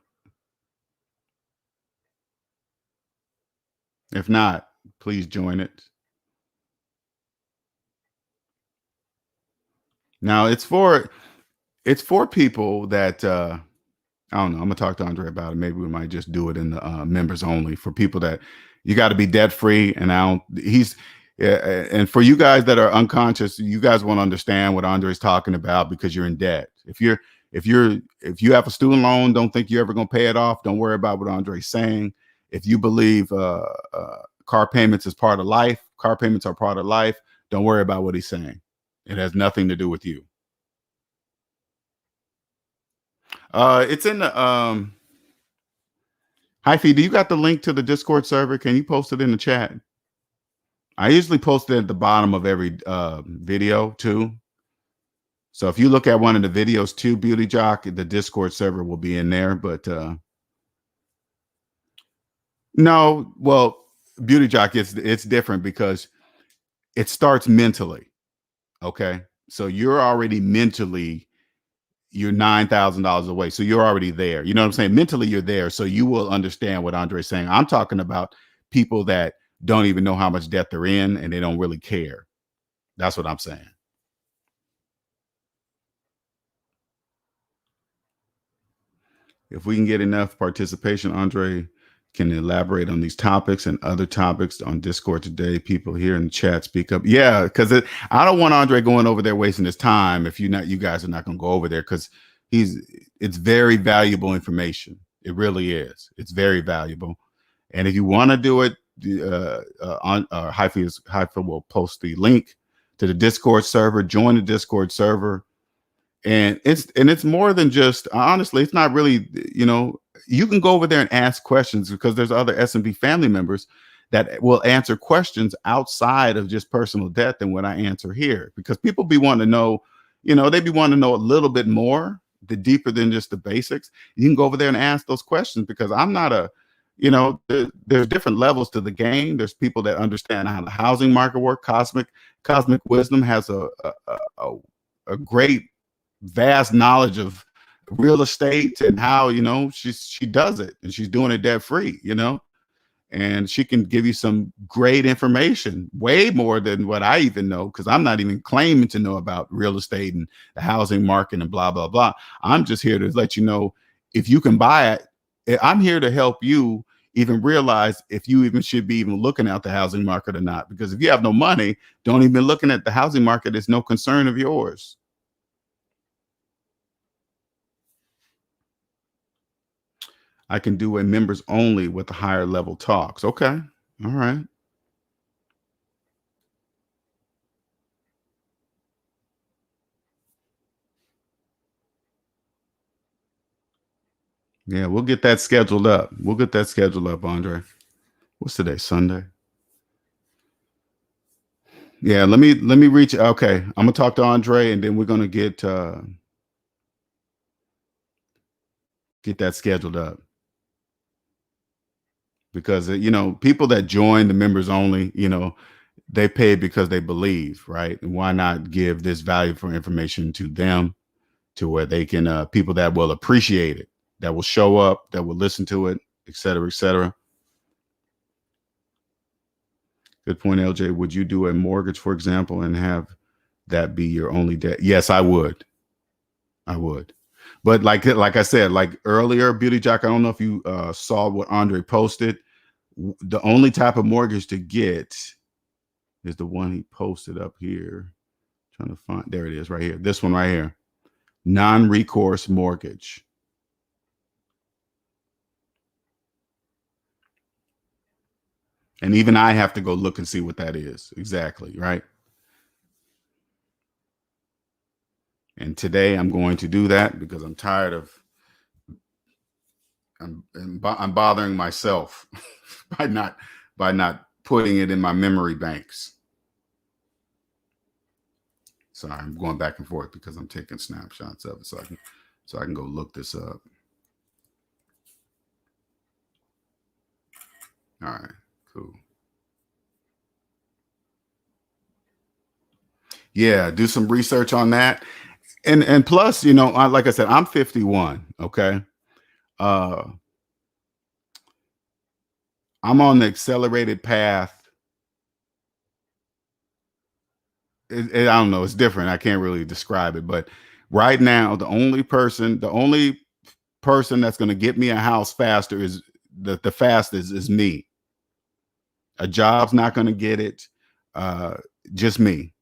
If not, please join it. Now it's for people that I don't know. I'm gonna talk to Andre about it. Maybe we might just do it in the members only, for people that you got to be debt free. And and for you guys that are unconscious, you guys won't understand what Andre's talking about because you're in debt. If you have a student loan, don't think you're ever gonna pay it off. Don't worry about what Andre's saying. If you believe car payments is part of life, car payments are part of life, don't worry about what he's saying. It has nothing to do with you. It's in the Hyphy, do you got the link to the Discord server? Can you post it in the chat? I usually post it at the bottom of every video too. So if you look at one of the videos too, Beauty Jock, the Discord server will be in there. But no, well, Beauty Jock, it's different because it starts mentally. Okay, so you're already mentally, you're $9,000 away. So you're already there. You know what I'm saying? Mentally, you're there. So you will understand what Andre's saying. I'm talking about people that don't even know how much debt they're in and they don't really care. That's what I'm saying. If we can get enough participation, Andre, can elaborate on these topics and other topics on Discord today. People here in the chat speak up. Yeah, because I don't want Andre going over there wasting his time if you guys are not going to go over there, because it's very valuable information. It really is. It's very valuable. And if you want to do it, Hyphy will post the link to the Discord server. Join the Discord server. And it's more than just, honestly, it's not really, you can go over there and ask questions, because there's other SMB family members that will answer questions outside of just personal debt than what I answer here, because people be wanting to know, they be wanting to know a little bit more, the deeper than just the basics. You can go over there and ask those questions, because I'm not there's different levels to the game. There's people that understand how the housing market works. Cosmic Wisdom has a great vast knowledge of real estate and how she does it, and she's doing it debt free, and she can give you some great information, way more than what I even know, because I'm not even claiming to know about real estate and the housing market and blah blah blah. I'm just here to let you know if you can buy it. I'm here to help you even realize if you even should be even looking at the housing market or not, because if you have no money, don't even looking at the housing market. It's no concern of yours. I can do a members only with the higher level talks. Okay. All right. Yeah, we'll get that scheduled up. Andre. What's today? Sunday. Yeah, let me reach. Okay, I'm gonna talk to Andre, and then we're gonna get that scheduled up, because people that join the members only, they pay because they believe, right? And why not give this valuable information to them, to where they can people that will appreciate it, that will show up, that will listen to it, et cetera, et cetera. Good point, LJ. Would you do a mortgage, for example, and have that be your only debt? Yes, I would. But like I said, like earlier, Beauty Jack, I don't know if you saw what Andre posted. The only type of mortgage to get is the one he posted up here. Trying to find, there it is right here. This one right here. Non-recourse mortgage. And even I have to go look and see what that is exactly, right? And today I'm going to do that, because I'm tired of I'm bothering myself by not putting it in my memory banks. Sorry, I'm going back and forth because I'm taking snapshots of it, so I can go look this up. All right, cool. Yeah, do some research on that. And plus, like I said, I'm 51. Okay. I'm on the accelerated path. I don't know. It's different. I can't really describe it, but right now, the only person that's going to get me a house faster is the fastest is me. A job's not going to get it. Just me.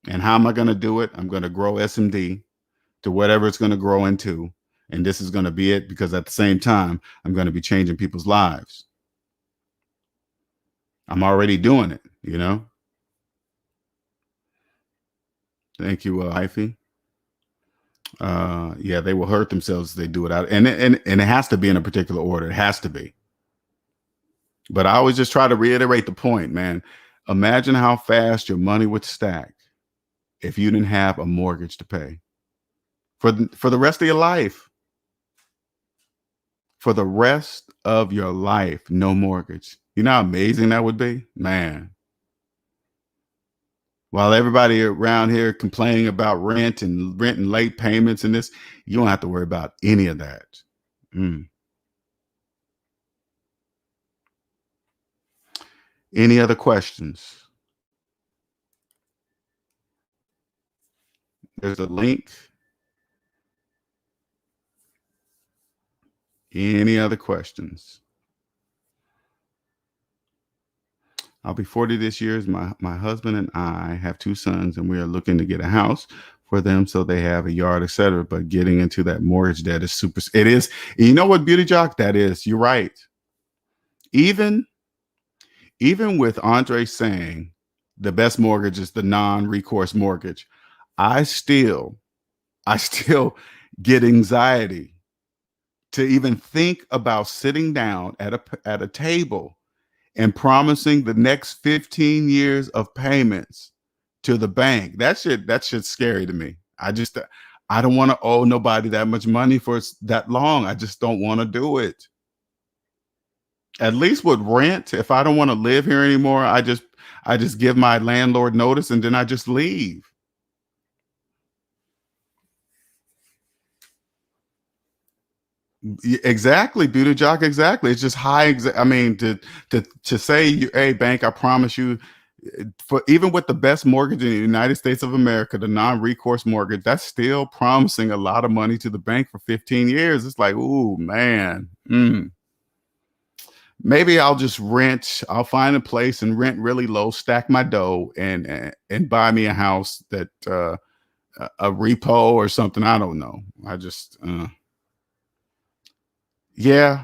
And how am I going to do it? I'm going to grow SMD to whatever it's going to grow into. And this is going to be it, because at the same time, I'm going to be changing people's lives. I'm already doing it, Thank you, Hyphy. Yeah, they will hurt themselves if they do it out. And it has to be in a particular order. It has to be. But I always just try to reiterate the point, man. Imagine how fast your money would stack if you didn't have a mortgage to pay for the rest of your life. For the rest of your life, no mortgage. You know how amazing that would be, man. While everybody around here complaining about rent and late payments and this, you don't have to worry about any of that. Any other questions? There's a link. Any other questions? I'll be 40 this year. My husband and I have 2 sons, and we are looking to get a house for them so they have a yard, etc. But getting into that mortgage debt is super. It is. You know what, Beauty Jock? That is. You're right. Even with Andre saying the best mortgage is the non-recourse mortgage, I still get anxiety to even think about sitting down at a table and promising the next 15 years of payments to the bank. That shit's scary to me. I don't want to owe nobody that much money for that long. I just don't want to do it. At least with rent, if I don't want to live here anymore, I just give my landlord notice and then I just leave. Exactly, Beauty Jock. Exactly. It's just high. I mean, to say, hey, bank, I promise you, for even with the best mortgage in the United States of America, the non-recourse mortgage, that's still promising a lot of money to the bank for 15 years. It's like, ooh, man. Maybe I'll just rent. I'll find a place and rent really low, stack my dough, and buy me a house that a repo or something. I don't know. I just yeah.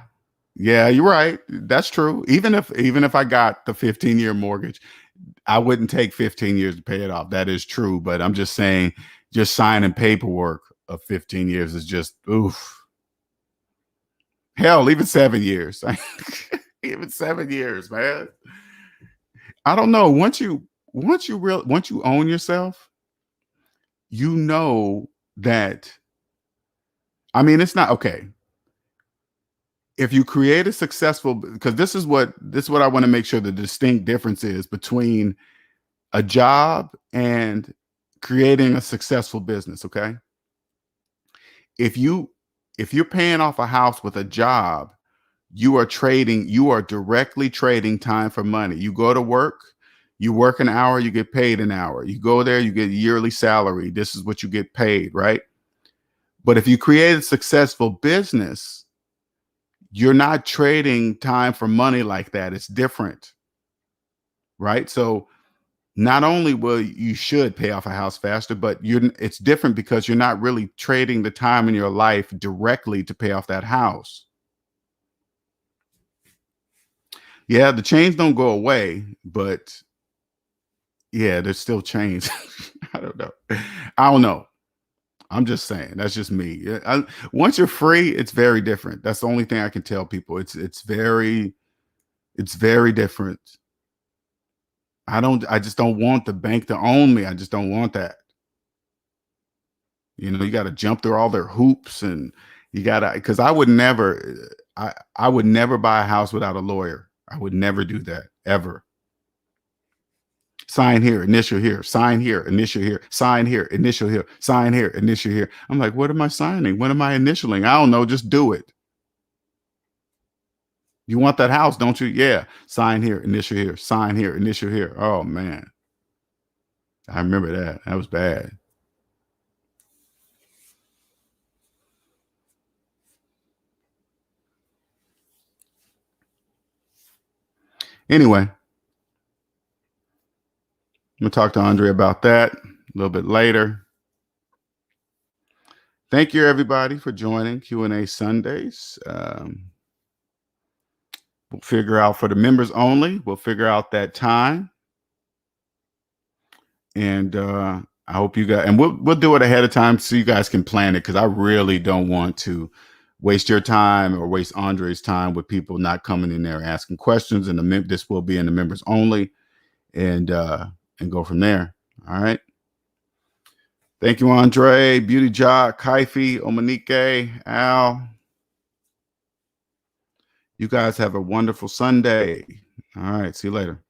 Yeah, you're right. That's true. Even if I got the 15-year mortgage, I wouldn't take 15 years to pay it off. That is true. But I'm just saying, just signing paperwork of 15 years is just oof. Hell, even 7 years. Even 7 years, man. I don't know. Once you own yourself, you know that. I mean, it's not okay. If you create a successful, because this is what I want to make sure the distinct difference is between a job and creating a successful business. Okay. If you're paying off a house with a job, you are directly trading time for money. You go to work, you work an hour, you get paid an hour. You go there, you get a yearly salary. This is what you get paid, right? But if you create a successful business, you're not trading time for money like that. It's different, right? So not only will you should pay off a house faster, but it's different because you're not really trading the time in your life directly to pay off that house. Yeah, the chains don't go away, but yeah, there's still chains. I don't know. I'm just saying. That's just me. Once you're free, it's very different. That's the only thing I can tell people. It's very different. I just don't want the bank to own me. I just don't want that. You know, you got to jump through all their hoops, and you got to, because I would never buy a house without a lawyer. I would never do that, ever. Sign here, initial here, sign here, initial here, sign here, initial here, sign here, initial here. I'm like, what am I signing? What am I initialing? I don't know. Just do it. You want that house, don't you? Yeah. Sign here, initial here, sign here, initial here. Oh, man. I remember that. That was bad. Anyway, I'm going to talk to Andre about that a little bit later. Thank you, everybody, for joining Q&A Sundays. We'll figure out for the members only. We'll figure out that time. And I hope you guys, and we'll do it ahead of time so you guys can plan it, because I really don't want to waste your time or waste Andre's time with people not coming in there asking questions. And this will be in the members only, and go from there. All right. Thank you, Andre, Beauty Jock, Kaifi, Omanike, Al. You guys have a wonderful Sunday. All right. See you later.